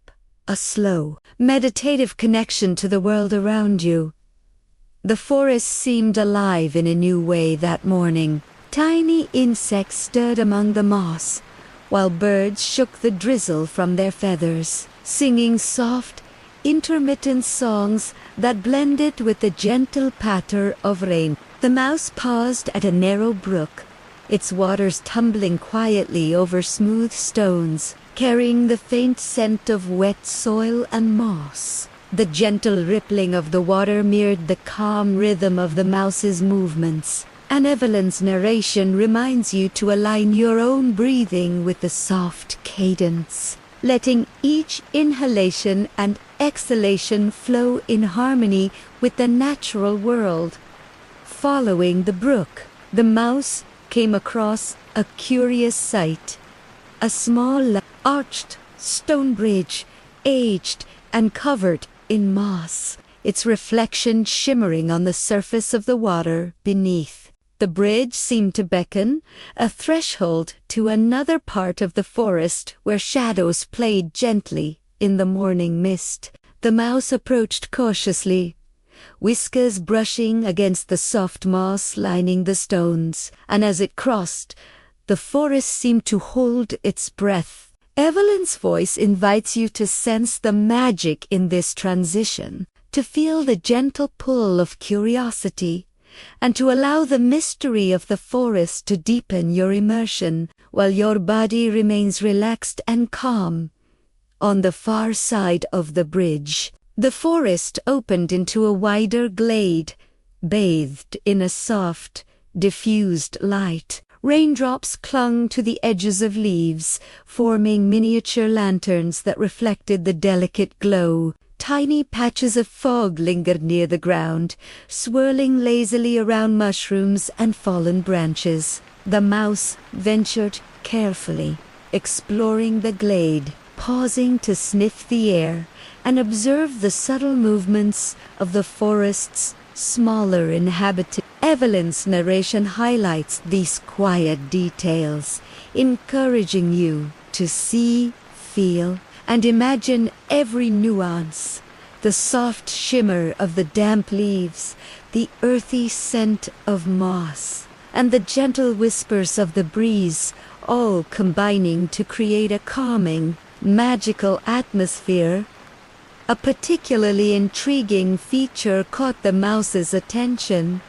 a slow, meditative connection to the world around you. The forest seemed alive in a new way that morning. Tiny insects stirred among the moss, while birds shook the drizzle from their feathers, singing soft, intermittent songs that blended with the gentle patter of rain. The mouse paused at a narrow brook, its waters tumbling quietly over smooth stones, carrying the faint scent of wet soil and moss. The gentle rippling of the water mirrored the calm rhythm of the mouse's movements, and Evelyn's narration reminds you to align your own breathing with the soft cadence, letting each inhalation and exhalation flow in harmony with the natural world. Following the brook, the mouse came across a curious sight. A small, arched stone bridge, aged and covered in moss, its reflection shimmering on the surface of the water beneath. The bridge seemed to beckon, a threshold to another part of the forest where shadows played gently in the morning mist. The mouse approached cautiously, whiskers brushing against the soft moss lining the stones, and as it crossed, the forest seemed to hold its breath. Evelyn's voice invites you to sense the magic in this transition, to feel the gentle pull of curiosity, and to allow the mystery of the forest to deepen your immersion while your body remains relaxed and calm. On the far side of the bridge, the forest opened into a wider glade, bathed in a soft, diffused light. Raindrops clung to the edges of leaves, forming miniature lanterns that reflected the delicate glow. Tiny patches of fog lingered near the ground, swirling lazily around mushrooms and fallen branches. The mouse ventured carefully, exploring the glade, pausing to sniff the air and observe the subtle movements of the forest's smaller inhabitants. Evelyn's narration highlights these quiet details, encouraging you to see, feel, and imagine every nuance. The soft shimmer of the damp leaves, the earthy scent of moss, and the gentle whispers of the breeze, all combining to create a calming, magical atmosphere. A particularly intriguing feature caught the mouse's attention.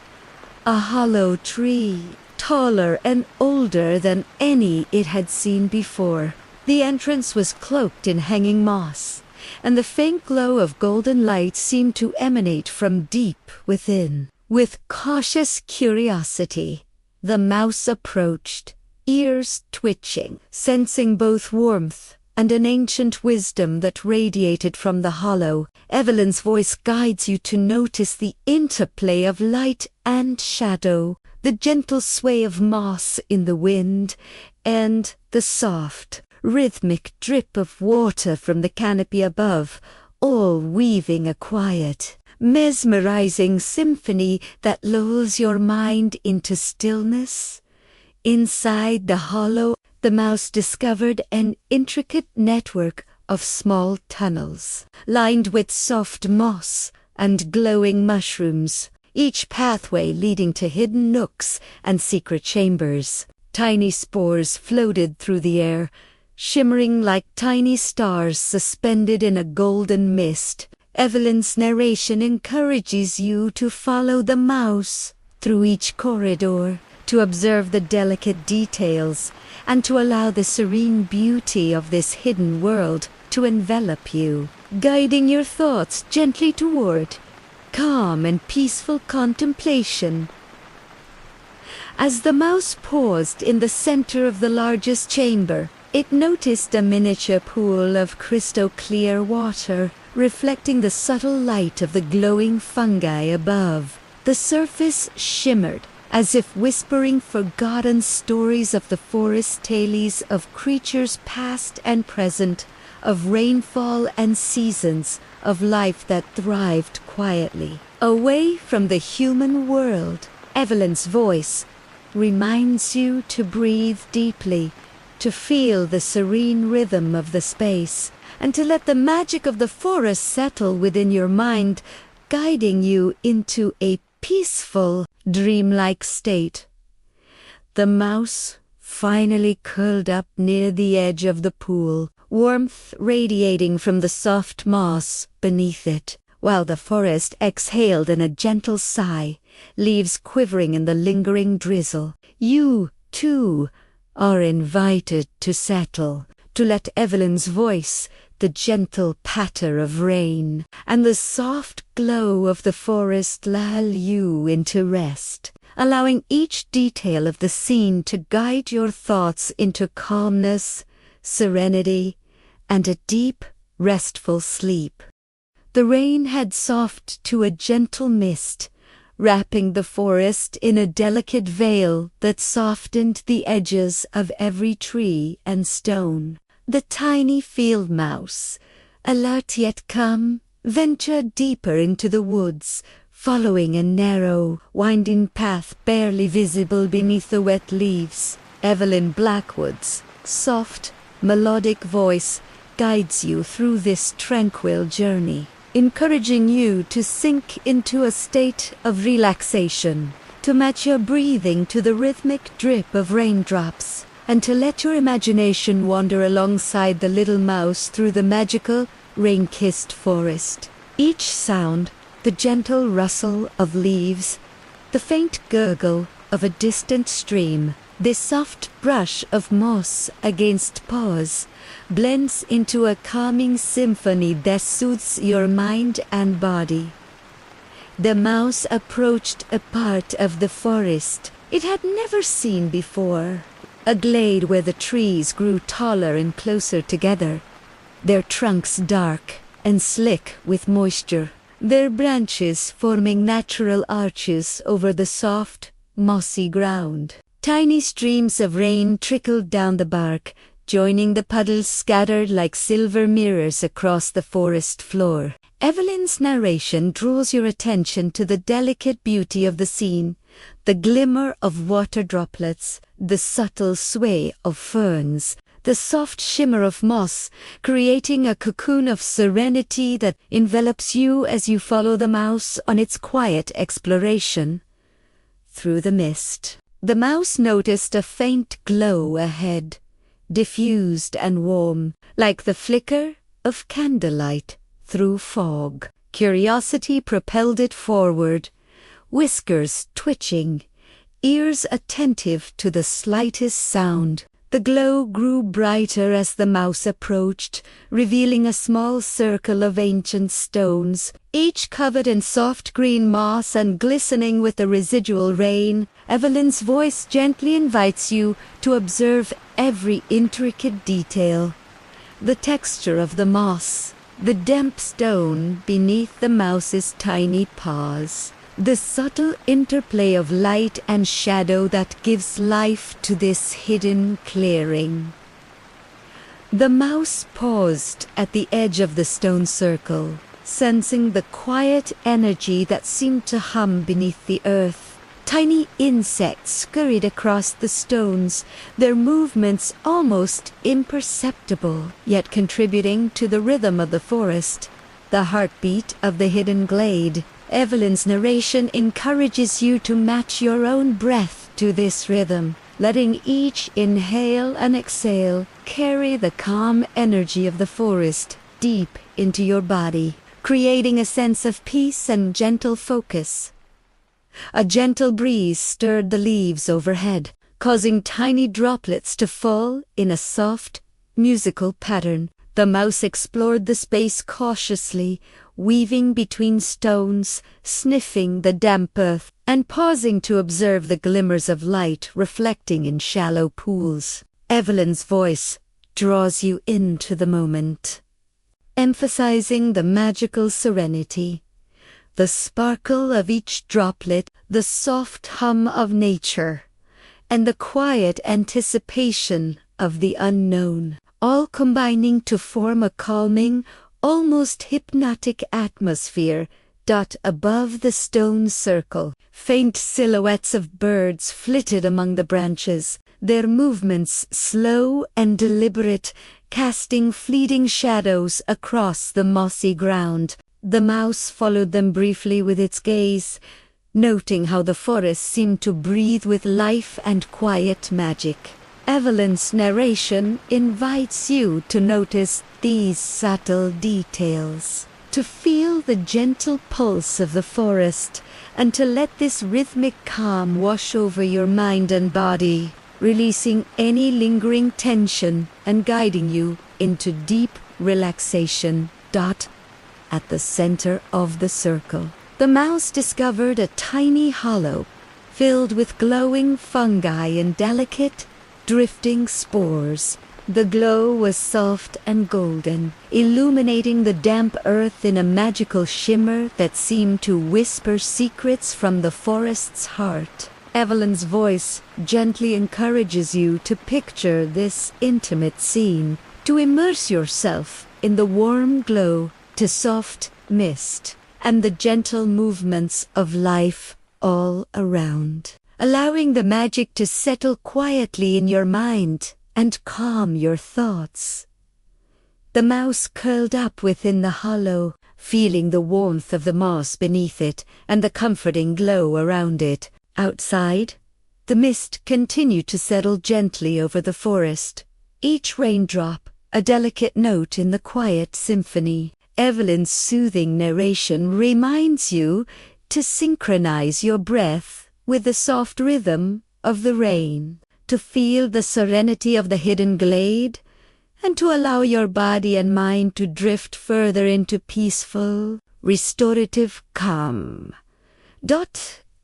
A hollow tree, taller and older than any it had seen before. The entrance was cloaked in hanging moss, and the faint glow of golden light seemed to emanate from deep within. With cautious curiosity, the mouse approached, ears twitching, sensing both warmth and an ancient wisdom that radiated from the hollow. Evelyn's voice guides you to notice the interplay of light and shadow, the gentle sway of moss in the wind, and the soft, rhythmic drip of water from the canopy above, all weaving a quiet, mesmerizing symphony that lulls your mind into stillness Inside the hollow, the mouse discovered an intricate network of small tunnels, lined with soft moss and glowing mushrooms, each pathway leading to hidden nooks and secret chambers. Tiny spores floated through the air, shimmering like tiny stars suspended in a golden mist. Evelyn's narration encourages you to follow the mouse through each corridor, to observe the delicate details, and to allow the serene beauty of this hidden world to envelop you, guiding your thoughts gently toward calm and peaceful contemplation. As the mouse paused in the center of the largest chamber, it noticed a miniature pool of crystal-clear water, reflecting the subtle light of the glowing fungi above. The surface shimmered, as if whispering forgotten stories of the forest tales of creatures past and present, of rainfall and seasons, of life that thrived quietly. Away from the human world, Evelyn's voice reminds you to breathe deeply, to feel the serene rhythm of the space, and to let the magic of the forest settle within your mind, guiding you into a peaceful, dreamlike state. The mouse finally curled up near the edge of the pool, warmth radiating from the soft moss beneath it, while the forest exhaled in a gentle sigh, leaves quivering in the lingering drizzle. You, too, are invited to settle, to let Evelyn's voice, the gentle patter of rain, and the soft glow of the forest lull you into rest, allowing each detail of the scene to guide your thoughts into calmness, serenity, and a deep, restful sleep. The rain had softened to a gentle mist, wrapping the forest in a delicate veil that softened the edges of every tree and stone. The tiny field mouse, alert yet calm, ventured deeper into the woods, following a narrow, winding path barely visible beneath the wet leaves. Evelyn Blackwood's soft, melodic voice guides you through this tranquil journey, encouraging you to sink into a state of relaxation, to match your breathing to the rhythmic drip of raindrops, and to let your imagination wander alongside the little mouse through the magical, rain-kissed forest. Each sound, the gentle rustle of leaves, the faint gurgle of a distant stream, the soft brush of moss against paws, blends into a calming symphony that soothes your mind and body. The mouse approached a part of the forest it had never seen before, a glade where the trees grew taller and closer together, their trunks dark and slick with moisture, their branches forming natural arches over the soft, mossy ground. Tiny streams of rain trickled down the bark, joining the puddles scattered like silver mirrors across the forest floor. Evelyn's narration draws your attention to the delicate beauty of the scene, the glimmer of water droplets, the subtle sway of ferns, the soft shimmer of moss, creating a cocoon of serenity that envelops you as you follow the mouse on its quiet exploration through the mist. The mouse noticed a faint glow ahead, diffused and warm, like the flicker of candlelight through fog. Curiosity propelled it forward, whiskers twitching, ears attentive to the slightest sound. The glow grew brighter as the mouse approached, revealing a small circle of ancient stones, each covered in soft green moss and glistening with the residual rain. Evelyn's voice gently invites you to observe every intricate detail. The texture of the moss, the damp stone beneath the mouse's tiny paws, the subtle interplay of light and shadow that gives life to this hidden clearing. The mouse paused at the edge of the stone circle, sensing the quiet energy that seemed to hum beneath the earth. Tiny insects scurried across the stones, their movements almost imperceptible, yet contributing to the rhythm of the forest, the heartbeat of the hidden glade. Evelyn's narration encourages you to match your own breath to this rhythm, letting each inhale and exhale carry the calm energy of the forest deep into your body, creating a sense of peace and gentle focus. A gentle breeze stirred the leaves overhead, causing tiny droplets to fall in a soft, musical pattern. The mouse explored the space cautiously, weaving between stones, sniffing the damp earth, and pausing to observe the glimmers of light reflecting in shallow pools. Evelyn's voice draws you into the moment, emphasizing the magical serenity, the sparkle of each droplet, the soft hum of nature, and the quiet anticipation of the unknown, all combining to form a calming, almost hypnotic atmosphere. Above the stone circle, faint silhouettes of birds flitted among the branches, their movements slow and deliberate, casting fleeting shadows across the mossy ground. The mouse followed them briefly with its gaze, noting how the forest seemed to breathe with life and quiet magic. Evelyn's narration invites you to notice these subtle details, to feel the gentle pulse of the forest, and to let this rhythmic calm wash over your mind and body, releasing any lingering tension and guiding you into deep relaxation. At the center of the circle, the mouse discovered a tiny hollow filled with glowing fungi and delicate, drifting spores. The glow was soft and golden, illuminating the damp earth in a magical shimmer that seemed to whisper secrets from the forest's heart. Evelyn's voice gently encourages you to picture this intimate scene, to immerse yourself in the warm glow, to soft mist, and the gentle movements of life all around, allowing the magic to settle quietly in your mind and calm your thoughts. The mouse curled up within the hollow, feeling the warmth of the moss beneath it and the comforting glow around it. Outside, the mist continued to settle gently over the forest, each raindrop a delicate note in the quiet symphony. Evelyn's soothing narration reminds you to synchronize your breath with the soft rhythm of the rain, to feel the serenity of the hidden glade, and to allow your body and mind to drift further into peaceful, restorative calm.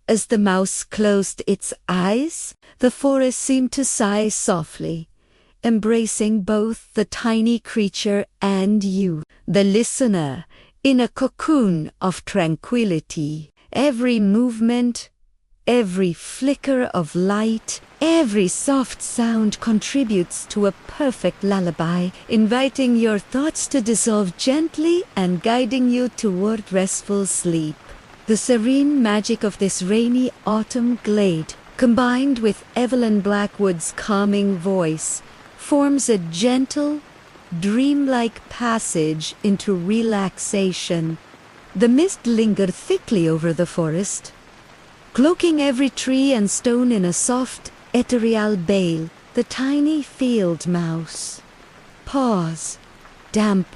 As the mouse closed its eyes, the forest seemed to sigh softly, embracing both the tiny creature and you, the listener, in a cocoon of tranquility. Every movement, every flicker of light, every soft sound contributes to a perfect lullaby, inviting your thoughts to dissolve gently and guiding you toward restful sleep. The serene magic of this rainy autumn glade, combined with Evelyn Blackwood's calming voice, forms a gentle, dreamlike passage into relaxation. The mist lingered thickly over the forest, cloaking every tree and stone in a soft, ethereal veil. The tiny field mouse, paws damp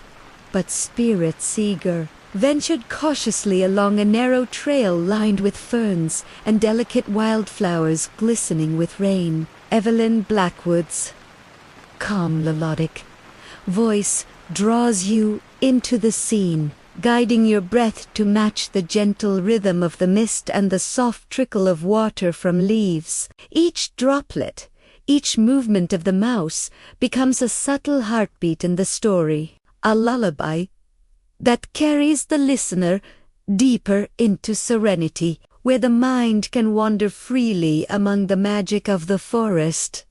but spirits eager, ventured cautiously along a narrow trail lined with ferns and delicate wildflowers glistening with rain. Evelyn Blackwood's calm melodic voice draws you into the scene, guiding your breath to match the gentle rhythm of the mist and the soft trickle of water from leaves. Each droplet, each movement of the mouse becomes a subtle heartbeat in the story, a lullaby that carries the listener deeper into serenity, where the mind can wander freely among the magic of the forest.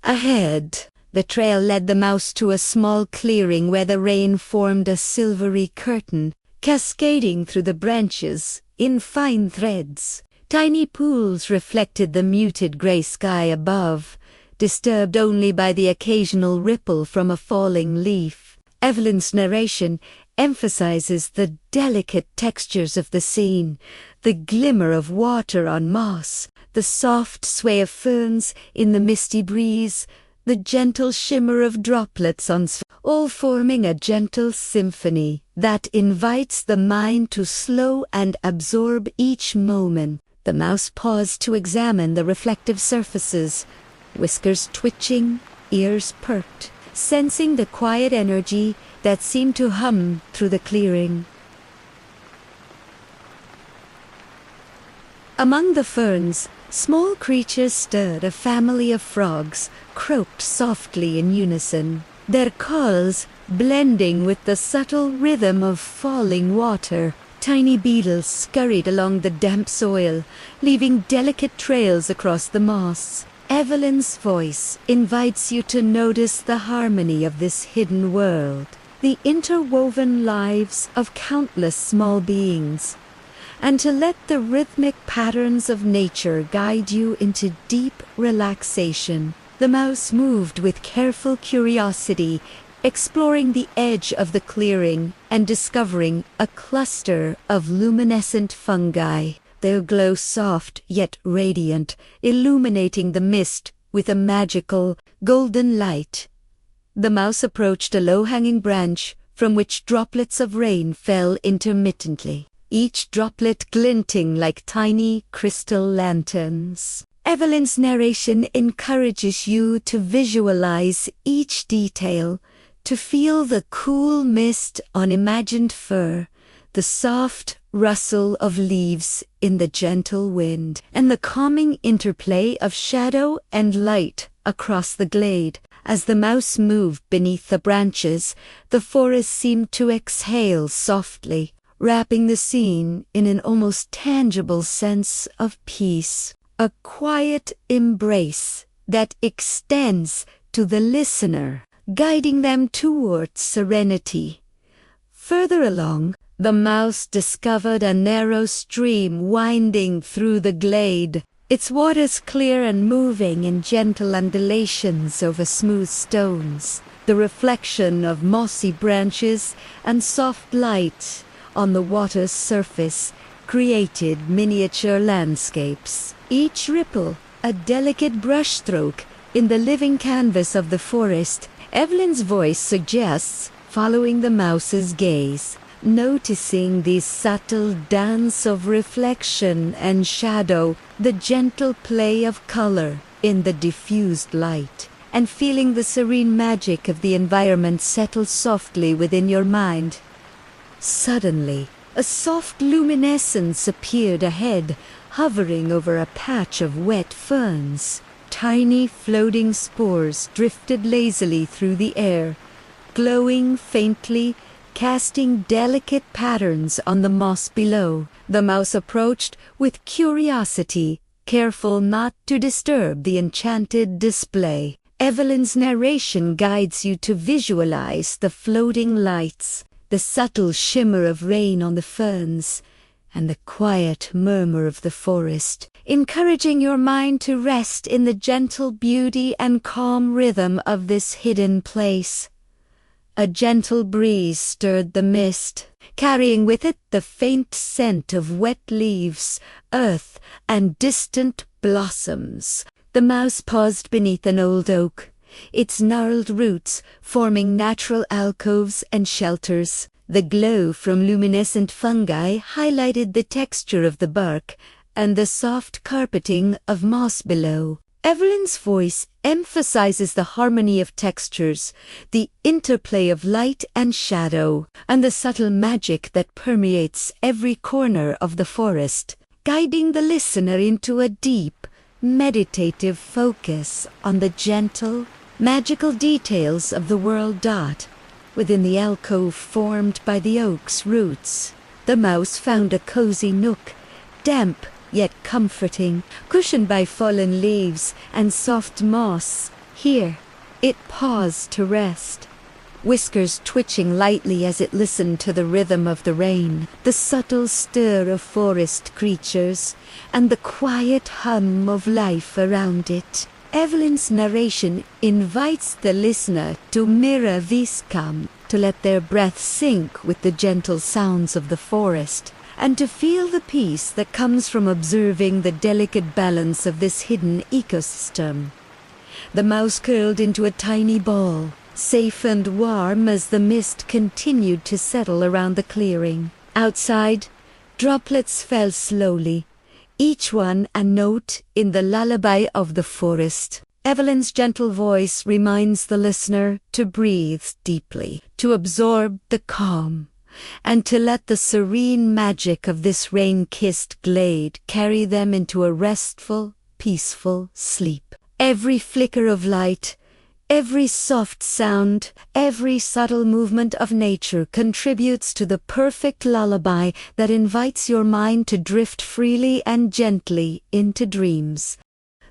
Ahead, the trail led the mouse to a small clearing where the rain formed a silvery curtain, cascading through the branches in fine threads. Tiny pools reflected the muted gray sky above, disturbed only by the occasional ripple from a falling leaf. Evelyn's narration emphasizes the delicate textures of the scene, the glimmer of water on moss, the soft sway of ferns in the misty breeze, the gentle shimmer of droplets on all forming a gentle symphony that invites the mind to slow and absorb each moment. The mouse paused to examine the reflective surfaces, whiskers twitching, ears perked, sensing the quiet energy that seemed to hum through the clearing. Among the ferns, small creatures stirred. A family of frogs croaked softly in unison, their calls blending with the subtle rhythm of falling water. Tiny beetles scurried along the damp soil, leaving delicate trails across the moss. Evelyn's voice invites you to notice the harmony of this hidden world, the interwoven lives of countless small beings, and to let the rhythmic patterns of nature guide you into deep relaxation. The mouse moved with careful curiosity, exploring the edge of the clearing and discovering a cluster of luminescent fungi, their glow soft yet radiant, illuminating the mist with a magical, golden light. The mouse approached a low-hanging branch from which droplets of rain fell intermittently, each droplet glinting like tiny crystal lanterns. Evelyn's narration encourages you to visualize each detail, to feel the cool mist on imagined fur, the soft rustle of leaves in the gentle wind, and the calming interplay of shadow and light across the glade. As the mouse moved beneath the branches, the forest seemed to exhale softly, wrapping the scene in an almost tangible sense of peace, a quiet embrace that extends to the listener, guiding them towards serenity. Further along, the mouse discovered a narrow stream winding through the glade, its waters clear and moving in gentle undulations over smooth stones. The reflection of mossy branches and soft light on the water's surface created miniature landscapes, each ripple a delicate brushstroke in the living canvas of the forest. Evelyn's voice suggests following the mouse's gaze, noticing the subtle dance of reflection and shadow, the gentle play of color in the diffused light, and feeling the serene magic of the environment settle softly within your mind. Suddenly, a soft luminescence appeared ahead, hovering over a patch of wet ferns. Tiny floating spores drifted lazily through the air, glowing faintly, casting delicate patterns on the moss below. The mouse approached with curiosity, careful not to disturb the enchanted display. Evelyn's narration guides you to visualize the floating lights, the subtle shimmer of rain on the ferns, and the quiet murmur of the forest, encouraging your mind to rest in the gentle beauty and calm rhythm of this hidden place. A gentle breeze stirred the mist, carrying with it the faint scent of wet leaves, earth, and distant blossoms. The mouse paused beneath an old oak, its gnarled roots forming natural alcoves and shelters. The glow from luminescent fungi highlighted the texture of the bark and the soft carpeting of moss below. Evelyn's voice emphasizes the harmony of textures, the interplay of light and shadow, and the subtle magic that permeates every corner of the forest, guiding the listener into a deep, meditative focus on the gentle, magical details of the world. Within the alcove formed by the oak's roots, the mouse found a cozy nook, damp yet comforting, cushioned by fallen leaves and soft moss. Here, it paused to rest, whiskers twitching lightly as it listened to the rhythm of the rain, the subtle stir of forest creatures, and the quiet hum of life around it. Evelyn's narration invites the listener to mirror this calm, to let their breath sink with the gentle sounds of the forest, and to feel the peace that comes from observing the delicate balance of this hidden ecosystem. The mouse curled into a tiny ball, safe and warm as the mist continued to settle around the clearing. Outside, droplets fell slowly, each one a note in the lullaby of the forest. Evelyn's gentle voice reminds the listener to breathe deeply, to absorb the calm, and to let the serene magic of this rain-kissed glade carry them into a restful, peaceful sleep. Every flicker of light, every soft sound, every subtle movement of nature contributes to the perfect lullaby that invites your mind to drift freely and gently into dreams.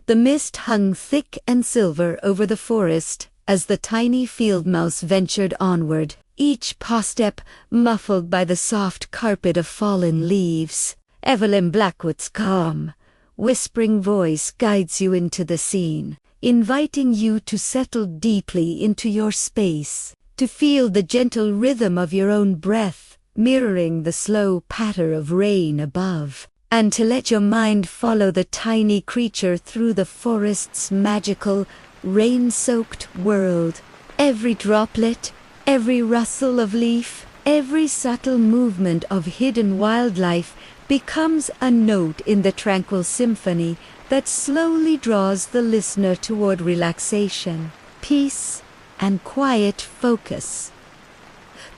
The mist hung thick and silver over the forest as the tiny field mouse ventured onward, each paw step muffled by the soft carpet of fallen leaves. Evelyn Blackwood's calm, whispering voice guides you into the scene, inviting you to settle deeply into your space, to feel the gentle rhythm of your own breath, mirroring the slow patter of rain above, and to let your mind follow the tiny creature through the forest's magical, rain-soaked world. Every droplet, every rustle of leaf, every subtle movement of hidden wildlife becomes a note in the tranquil symphony that slowly draws the listener toward relaxation, peace, and quiet focus.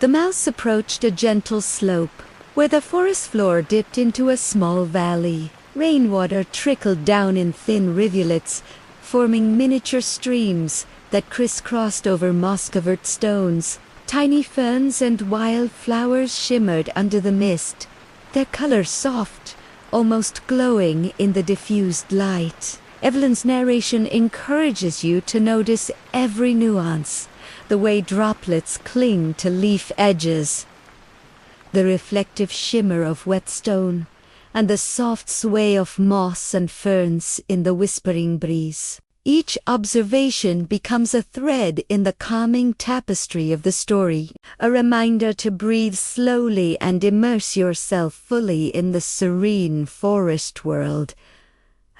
The mouse approached a gentle slope, where the forest floor dipped into a small valley. Rainwater trickled down in thin rivulets, forming miniature streams that crisscrossed over moss-covered stones. Tiny ferns and wild flowers shimmered under the mist, their color soft, almost glowing in the diffused light. Evelyn's narration encourages you to notice every nuance, the way droplets cling to leaf edges, the reflective shimmer of wet stone, and the soft sway of moss and ferns in the whispering breeze. Each observation becomes a thread in the calming tapestry of the story, a reminder to breathe slowly and immerse yourself fully in the serene forest world.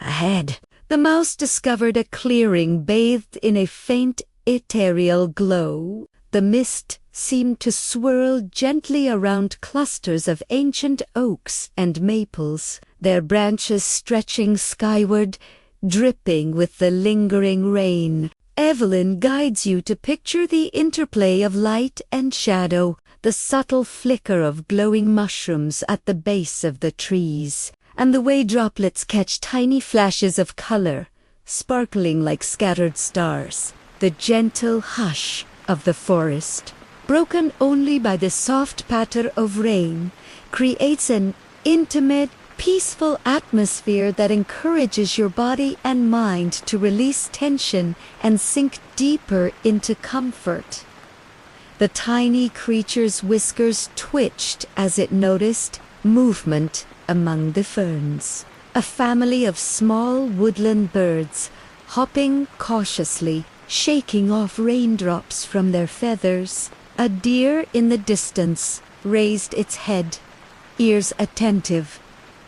Ahead, the mouse discovered a clearing bathed in a faint ethereal glow. The mist seemed to swirl gently around clusters of ancient oaks and maples, their branches stretching skyward, dripping with the lingering rain. Evelyn guides you to picture the interplay of light and shadow, the subtle flicker of glowing mushrooms at the base of the trees, and the way droplets catch tiny flashes of color, sparkling like scattered stars. The gentle hush of the forest, broken only by the soft patter of rain, creates an intimate, peaceful atmosphere that encourages your body and mind to release tension and sink deeper into comfort. The tiny creature's whiskers twitched as it noticed movement among the ferns. A family of small woodland birds, hopping cautiously, shaking off raindrops from their feathers. A deer in the distance raised its head, ears attentive,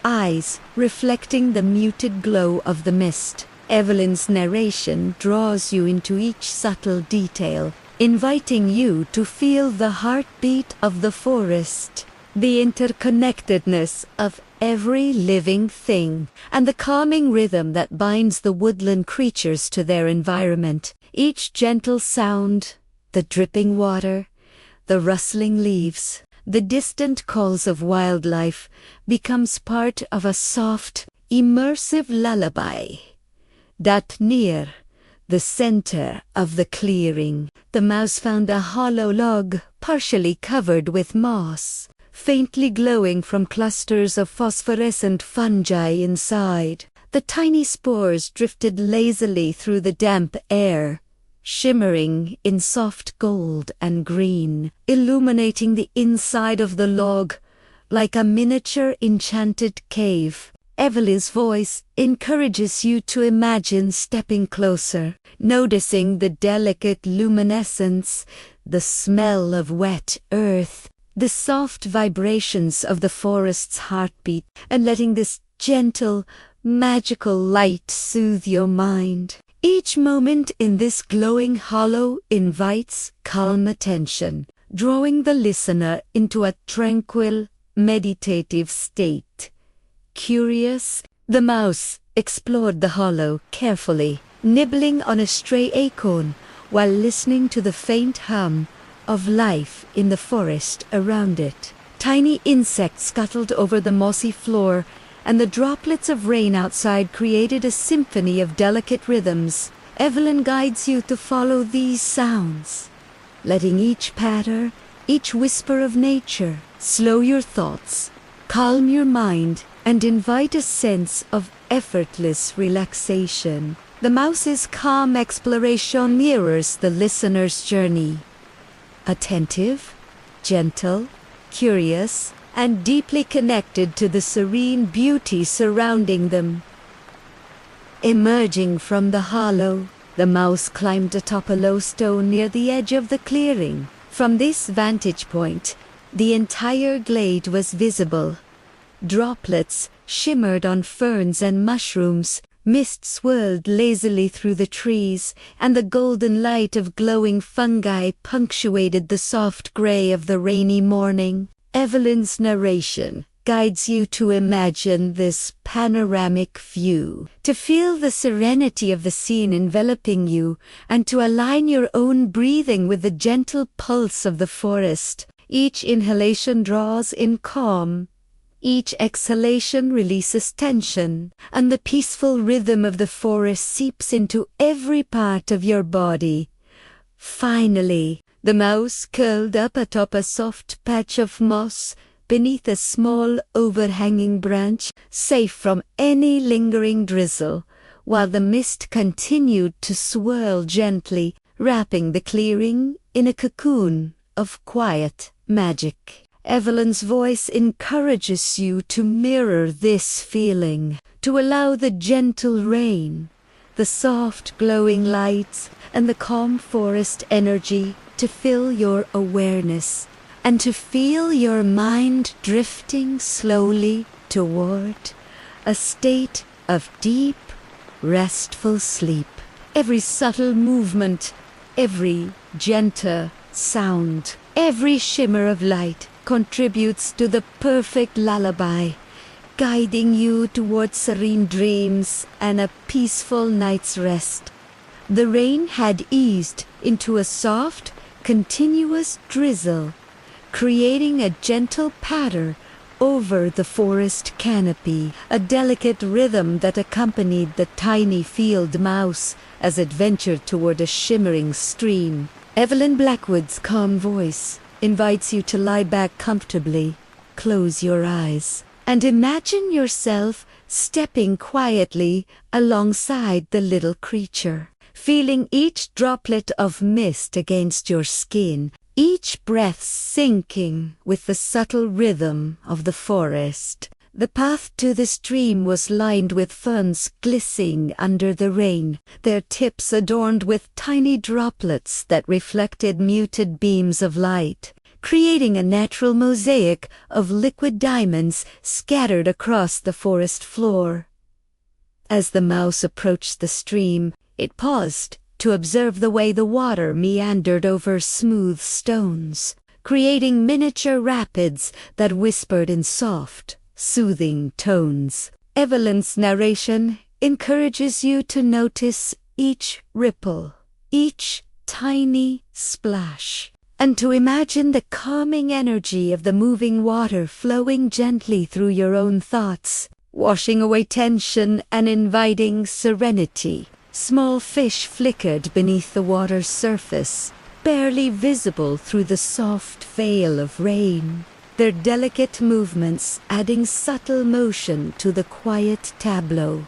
eyes reflecting the muted glow of the mist. Evelyn's narration draws you into each subtle detail, inviting you to feel the heartbeat of the forest, the interconnectedness of every living thing, and the calming rhythm that binds the woodland creatures to their environment. Each gentle sound, the dripping water, the rustling leaves, the distant calls of wildlife, becomes part of a soft, immersive lullaby. That near the center of the clearing, the mouse found a hollow log partially covered with moss, faintly glowing from clusters of phosphorescent fungi inside. The tiny spores drifted lazily through the damp air, shimmering in soft gold and green, illuminating the inside of the log like a miniature enchanted cave. Evelyn's voice encourages you to imagine stepping closer, noticing the delicate luminescence, the smell of wet earth, the soft vibrations of the forest's heartbeat, and letting this gentle, magical light soothe your mind. Each moment in this glowing hollow invites calm attention, drawing the listener into a tranquil, meditative state. Curious, the mouse explored the hollow carefully, nibbling on a stray acorn while listening to the faint hum of life in the forest around it. Tiny insects scuttled over the mossy floor, and the droplets of rain outside created a symphony of delicate rhythms. Evelyn guides you to follow these sounds, letting each patter, each whisper of nature, slow your thoughts, calm your mind, and invite a sense of effortless relaxation. The mouse's calm exploration mirrors the listener's journey. Attentive, gentle, curious, and deeply connected to the serene beauty surrounding them. Emerging from the hollow, the mouse climbed atop a low stone near the edge of the clearing. From this vantage point, the entire glade was visible. Droplets shimmered on ferns and mushrooms, mist swirled lazily through the trees, and the golden light of glowing fungi punctuated the soft gray of the rainy morning. Evelyn's narration guides you to imagine this panoramic view, to feel the serenity of the scene enveloping you, and to align your own breathing with the gentle pulse of the forest. Each inhalation draws in calm, each exhalation releases tension, and the peaceful rhythm of the forest seeps into every part of your body. Finally, the mouse curled up atop a soft patch of moss beneath a small overhanging branch, safe from any lingering drizzle, while the mist continued to swirl gently, wrapping the clearing in a cocoon of quiet magic. Evelyn's voice encourages you to mirror this feeling, to allow the gentle rain, the soft glowing lights, and the calm forest energy to fill your awareness, and to feel your mind drifting slowly toward a state of deep, restful sleep. Every subtle movement, every gentle sound, every shimmer of light contributes to the perfect lullaby, guiding you towards serene dreams and a peaceful night's rest. The rain had eased into a soft, continuous drizzle, creating a gentle patter over the forest canopy, a delicate rhythm that accompanied the tiny field mouse as it ventured toward a shimmering stream. Evelyn Blackwood's calm voice invites you to lie back comfortably, close your eyes, and imagine yourself stepping quietly alongside the little creature, feeling each droplet of mist against your skin, each breath syncing with the subtle rhythm of the forest. The path to the stream was lined with ferns glistening under the rain, their tips adorned with tiny droplets that reflected muted beams of light, creating a natural mosaic of liquid diamonds scattered across the forest floor. As the mouse approached the stream, it paused to observe the way the water meandered over smooth stones, creating miniature rapids that whispered in soft, soothing tones. Evelyn's narration encourages you to notice each ripple, each tiny splash, and to imagine the calming energy of the moving water flowing gently through your own thoughts, washing away tension and inviting serenity. Small fish flickered beneath the water's surface, barely visible through the soft veil of rain, their delicate movements adding subtle motion to the quiet tableau.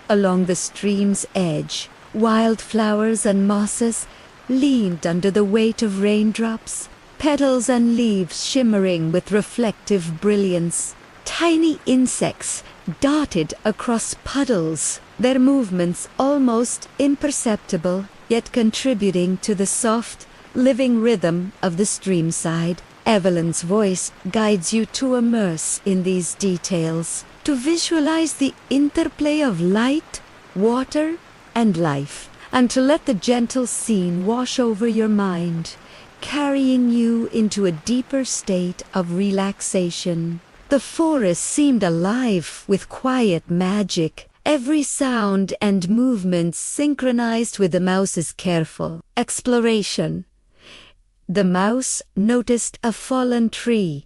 Along the stream's edge, Wildflowers and mosses leaned under the weight of raindrops, petals and leaves shimmering with reflective brilliance. Tiny insects darted across puddles, their movements almost imperceptible, yet contributing to the soft, living rhythm of the streamside. Evelyn's voice guides you to immerse in these details, to visualize the interplay of light, water, and life, and to let the gentle scene wash over your mind, carrying you into a deeper state of relaxation. The forest seemed alive with quiet magic, every sound and movement synchronized with the mouse's careful exploration. The mouse noticed a fallen tree,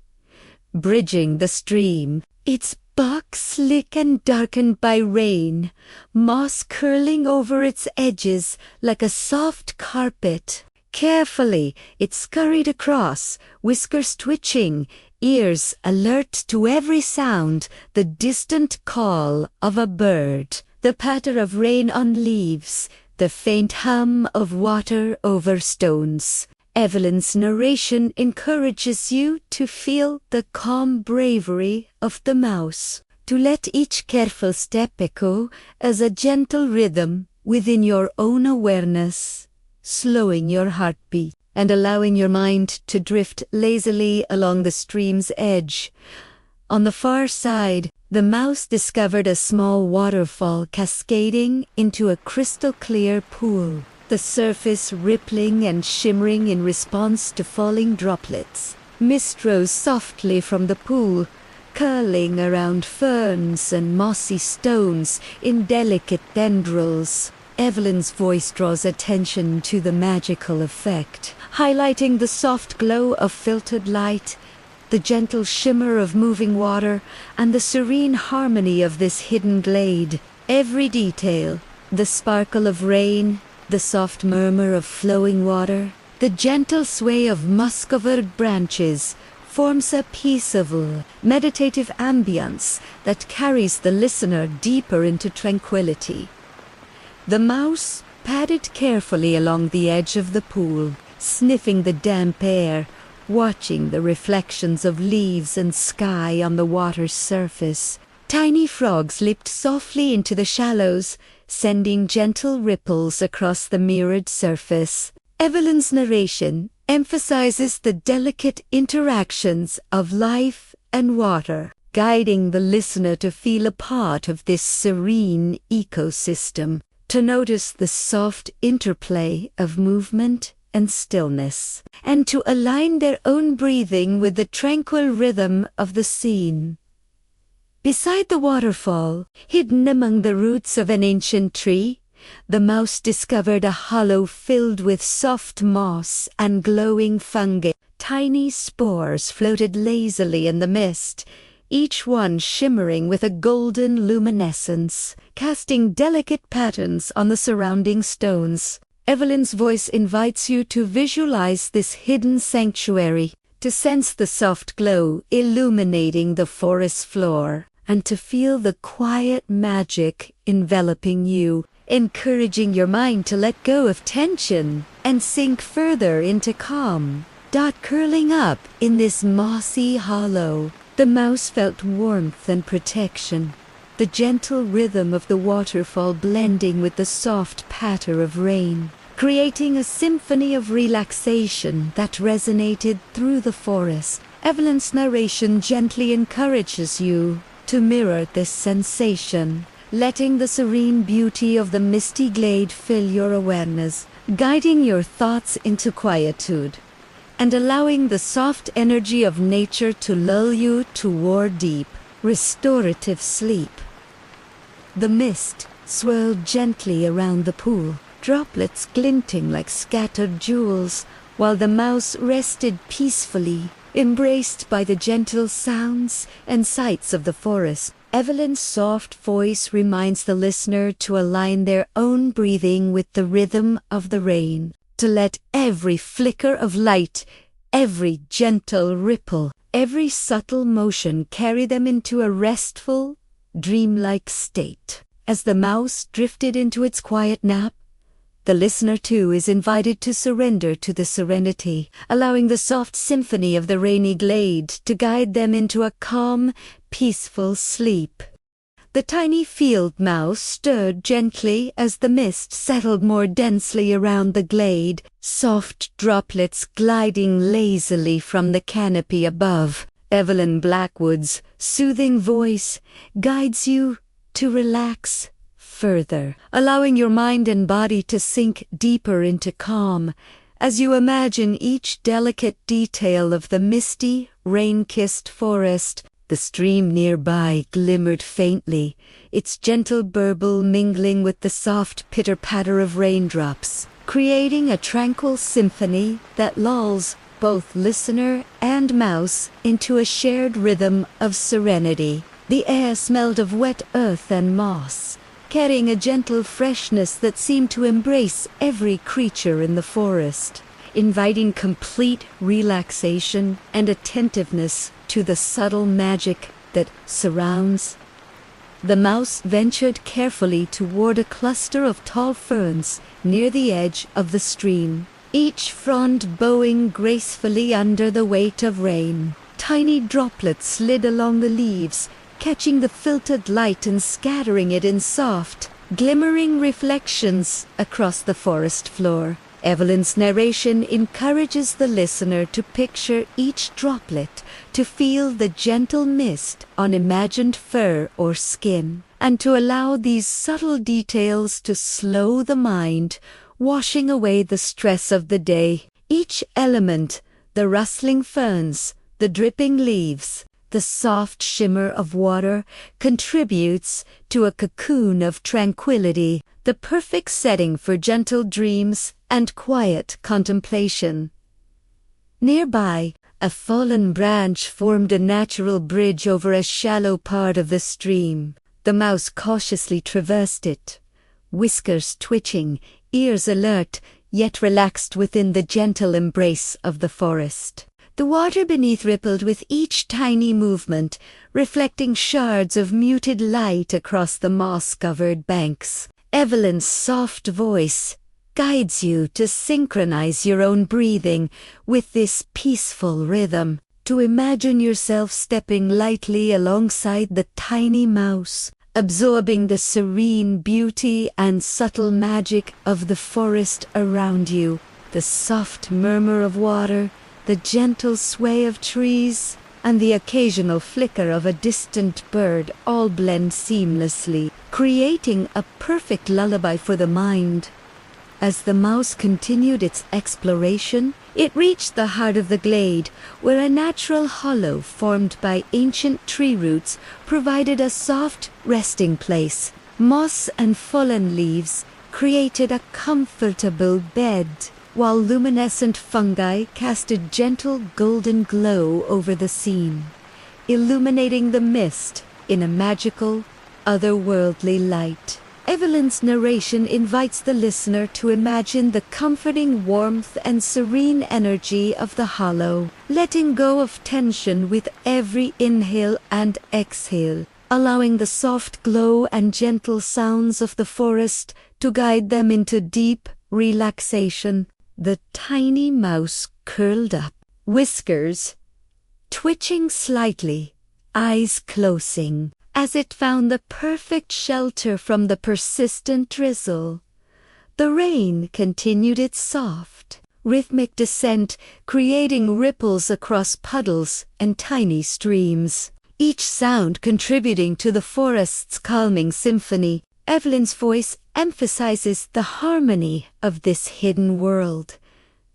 bridging the stream, its bark slick and darkened by rain, moss curling over its edges like a soft carpet. Carefully, it scurried across, whiskers twitching, ears alert to every sound, the distant call of a bird, the patter of rain on leaves, the faint hum of water over stones. Evelyn's narration encourages you to feel the calm bravery of the mouse, to let each careful step echo as a gentle rhythm within your own awareness, slowing your heartbeat and allowing your mind to drift lazily along the stream's edge. On the far side, the mouse discovered a small waterfall cascading into a crystal-clear pool, the surface rippling and shimmering in response to falling droplets. Mist rose softly from the pool, curling around ferns and mossy stones in delicate tendrils. Evelyn's voice draws attention to the magical effect, highlighting the soft glow of filtered light, the gentle shimmer of moving water, and the serene harmony of this hidden glade. Every detail, the sparkle of rain, the soft murmur of flowing water, the gentle sway of musk-covered branches, forms a peaceful, meditative ambience that carries the listener deeper into tranquility. The mouse padded carefully along the edge of the pool, sniffing the damp air, watching the reflections of leaves and sky on the water's surface. Tiny frogs leaped softly into the shallows, sending gentle ripples across the mirrored surface. Evelyn's narration emphasizes the delicate interactions of life and water, guiding the listener to feel a part of this serene ecosystem, to notice the soft interplay of movement and stillness, and to align their own breathing with the tranquil rhythm of the scene. Beside the waterfall, hidden among the roots of an ancient tree, the mouse discovered a hollow filled with soft moss and glowing fungi. Tiny spores floated lazily in the mist, each one shimmering with a golden luminescence, casting delicate patterns on the surrounding stones. Evelyn's voice invites you to visualize this hidden sanctuary, to sense the soft glow illuminating the forest floor, and to feel the quiet magic enveloping you, encouraging your mind to let go of tension and sink further into calm. Curling up in this mossy hollow, the mouse felt warmth and protection, the gentle rhythm of the waterfall blending with the soft patter of rain, creating a symphony of relaxation that resonated through the forest. Evelyn's narration gently encourages you to mirror this sensation, letting the serene beauty of the misty glade fill your awareness, guiding your thoughts into quietude, and allowing the soft energy of nature to lull you toward deep, restorative sleep. The mist swirled gently around the pool, droplets glinting like scattered jewels, while the mouse rested peacefully, embraced by the gentle sounds and sights of the forest. Evelyn's soft voice reminds the listener to align their own breathing with the rhythm of the rain, to let every flicker of light, every gentle ripple, every subtle motion carry them into a restful, dreamlike state. As the mouse drifted into its quiet nap, The listener too is invited to surrender to the serenity, allowing the soft symphony of the rainy glade to guide them into a calm, peaceful sleep. The tiny field mouse stirred gently as the mist settled more densely around the glade, soft droplets gliding lazily from the canopy above. Evelyn Blackwood's soothing voice guides you to relax further, allowing your mind and body to sink deeper into calm as you imagine each delicate detail of the misty, rain-kissed forest. The stream nearby glimmered faintly, its gentle burble mingling with the soft pitter-patter of raindrops, creating a tranquil symphony that lulls both listener and mouse into a shared rhythm of serenity. The air smelled of wet earth and moss, carrying a gentle freshness that seemed to embrace every creature in the forest, inviting complete relaxation and attentiveness to the subtle magic that surrounds. The mouse ventured carefully toward a cluster of tall ferns near the edge of the stream, each frond bowing gracefully under the weight of rain. Tiny droplets slid along the leaves, catching the filtered light and scattering it in soft, glimmering reflections across the forest floor. Evelyn's narration encourages the listener to picture each droplet, to feel the gentle mist on imagined fur or skin, and to allow these subtle details to slow the mind, washing away the stress of the day. Each element, the rustling ferns, the dripping leaves, the soft shimmer of water, contributes to a cocoon of tranquility, the perfect setting for gentle dreams and quiet contemplation. Nearby, a fallen branch formed a natural bridge over a shallow part of the stream. The mouse cautiously traversed it, whiskers twitching, ears alert, yet relaxed within the gentle embrace of the forest. The water beneath rippled with each tiny movement, reflecting shards of muted light across the moss-covered banks. Evelyn's soft voice guides you to synchronize your own breathing with this peaceful rhythm, to imagine yourself stepping lightly alongside the tiny mouse, absorbing the serene beauty and subtle magic of the forest around you. The soft murmur of water, the gentle sway of trees, and the occasional flicker of a distant bird all blend seamlessly, creating a perfect lullaby for the mind. As the mouse continued its exploration, it reached the heart of the glade, where a natural hollow formed by ancient tree roots provided a soft resting place. Moss and fallen leaves created a comfortable bed, while luminescent fungi cast a gentle golden glow over the scene, illuminating the mist in a magical, otherworldly light. Evelyn's narration invites the listener to imagine the comforting warmth and serene energy of the hollow, letting go of tension with every inhale and exhale, allowing the soft glow and gentle sounds of the forest to guide them into deep relaxation. The tiny mouse curled up, whiskers twitching slightly, eyes closing, as it found the perfect shelter from the persistent drizzle. The rain continued its soft, rhythmic descent, creating ripples across puddles and tiny streams, each sound contributing to the forest's calming symphony. Evelyn's voice emphasizes the harmony of this hidden world,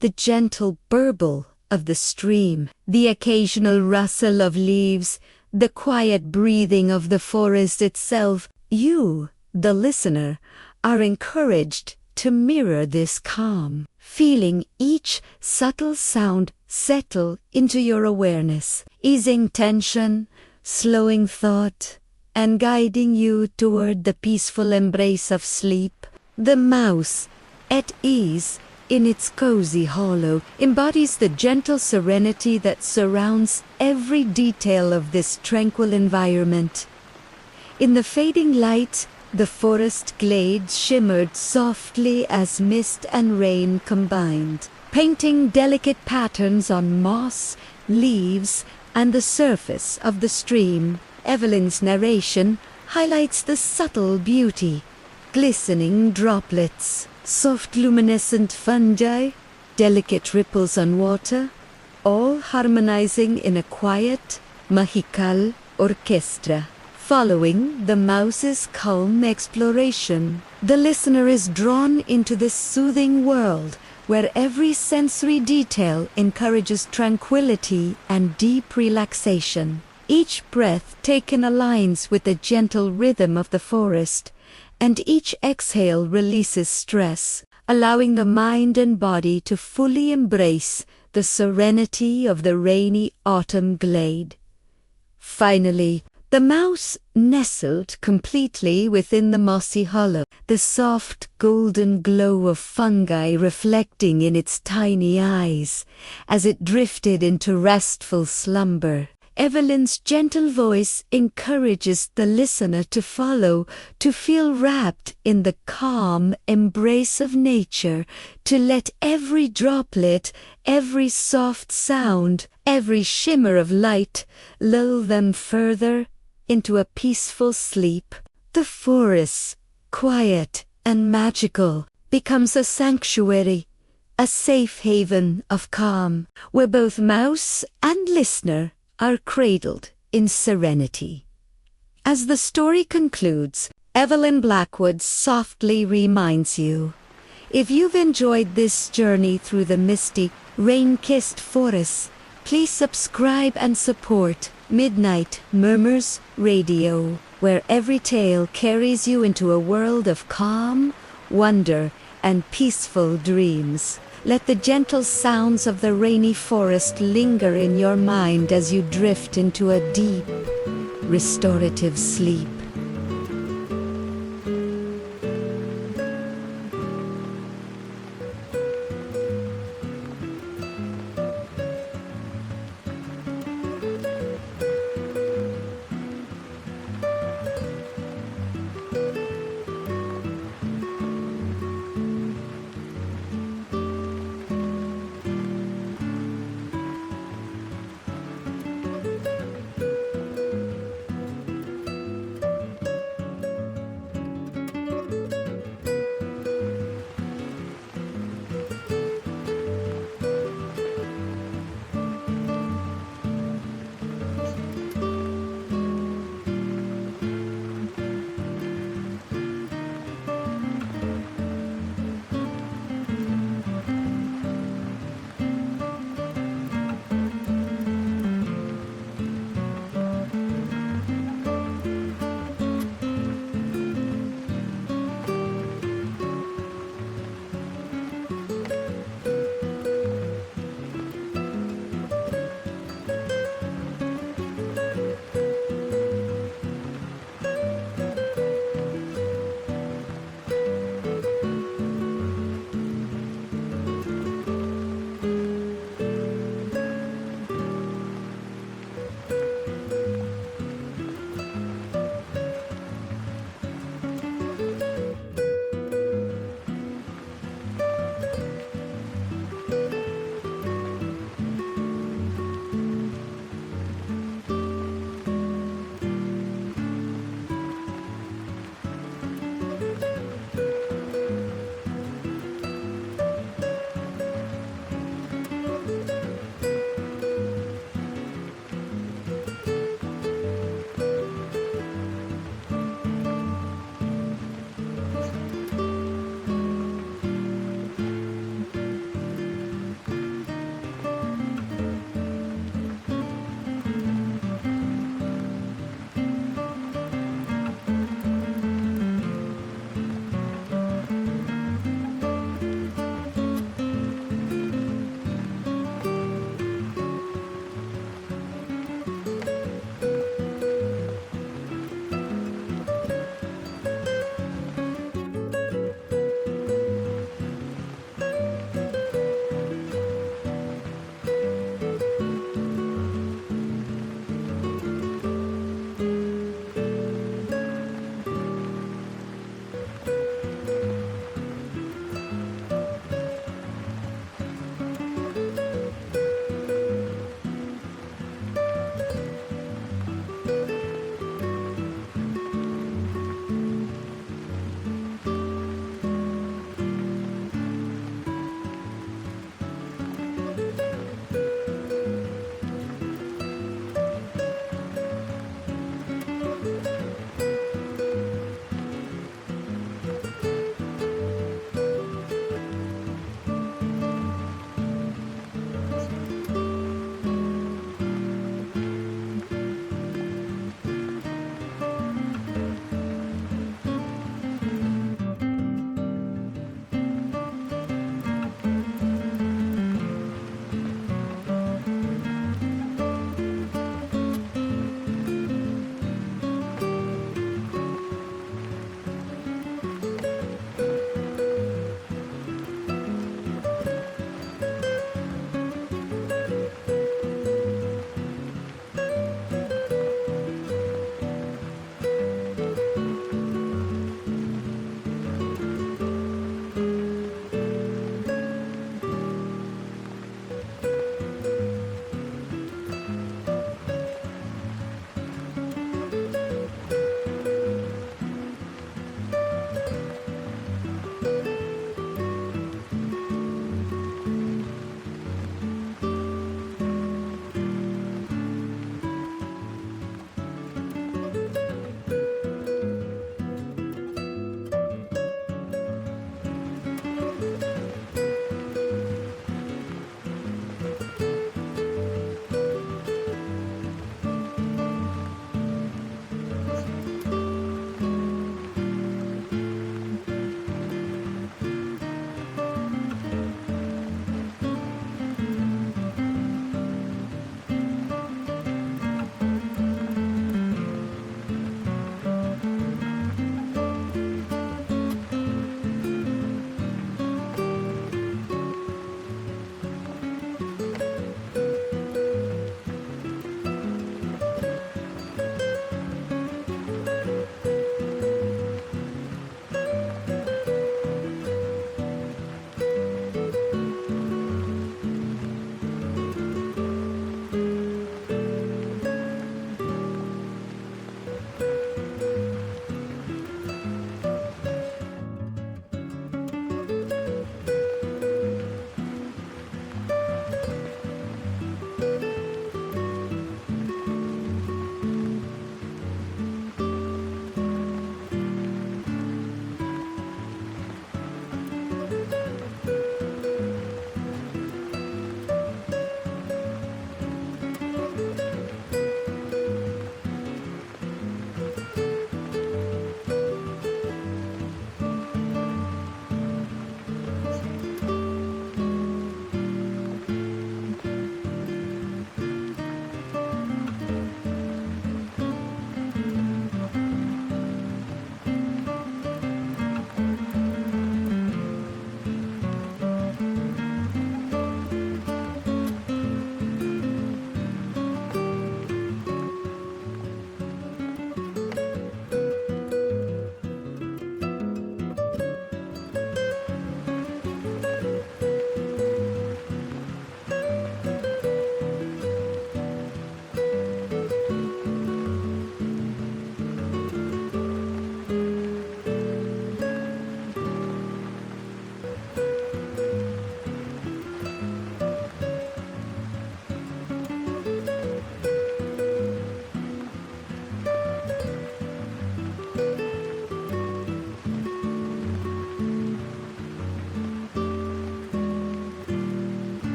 the gentle burble of the stream, the occasional rustle of leaves, the quiet breathing of the forest itself. You, the listener, are encouraged to mirror this calm, feeling each subtle sound settle into your awareness, easing tension, slowing thought, and guiding you toward the peaceful embrace of sleep. The mouse, at ease in its cozy hollow, embodies the gentle serenity that surrounds every detail of this tranquil environment. In the fading light, The forest glades shimmered softly as mist and rain combined, painting delicate patterns on moss, leaves, and the surface of the stream. Evelyn's narration highlights the subtle beauty, glistening droplets, soft luminescent fungi, delicate ripples on water, all harmonizing in a quiet, magical orchestra. Following the mouse's calm exploration, the listener is drawn into this soothing world where every sensory detail encourages tranquility and deep relaxation. Each breath taken aligns with the gentle rhythm of the forest, and each exhale releases stress, allowing the mind and body to fully embrace the serenity of the rainy autumn glade. Finally, the mouse nestled completely within the mossy hollow, the soft golden glow of fungi reflecting in its tiny eyes as it drifted into restful slumber. Evelyn's gentle voice encourages the listener to follow, to feel wrapped in the calm embrace of nature, to let every droplet, every soft sound, every shimmer of light lull them further into a peaceful sleep. The forest, quiet and magical, becomes a sanctuary, a safe haven of calm, where both mouse and listener are cradled in serenity. As the story concludes, Evelyn Blackwood softly reminds you, if you've enjoyed this journey through the misty, rain-kissed forest, please subscribe and support Midnight Murmurs Radio, where every tale carries you into a world of calm, wonder, and peaceful dreams. Let the gentle sounds of the rainy forest linger in your mind as you drift into a deep, restorative sleep.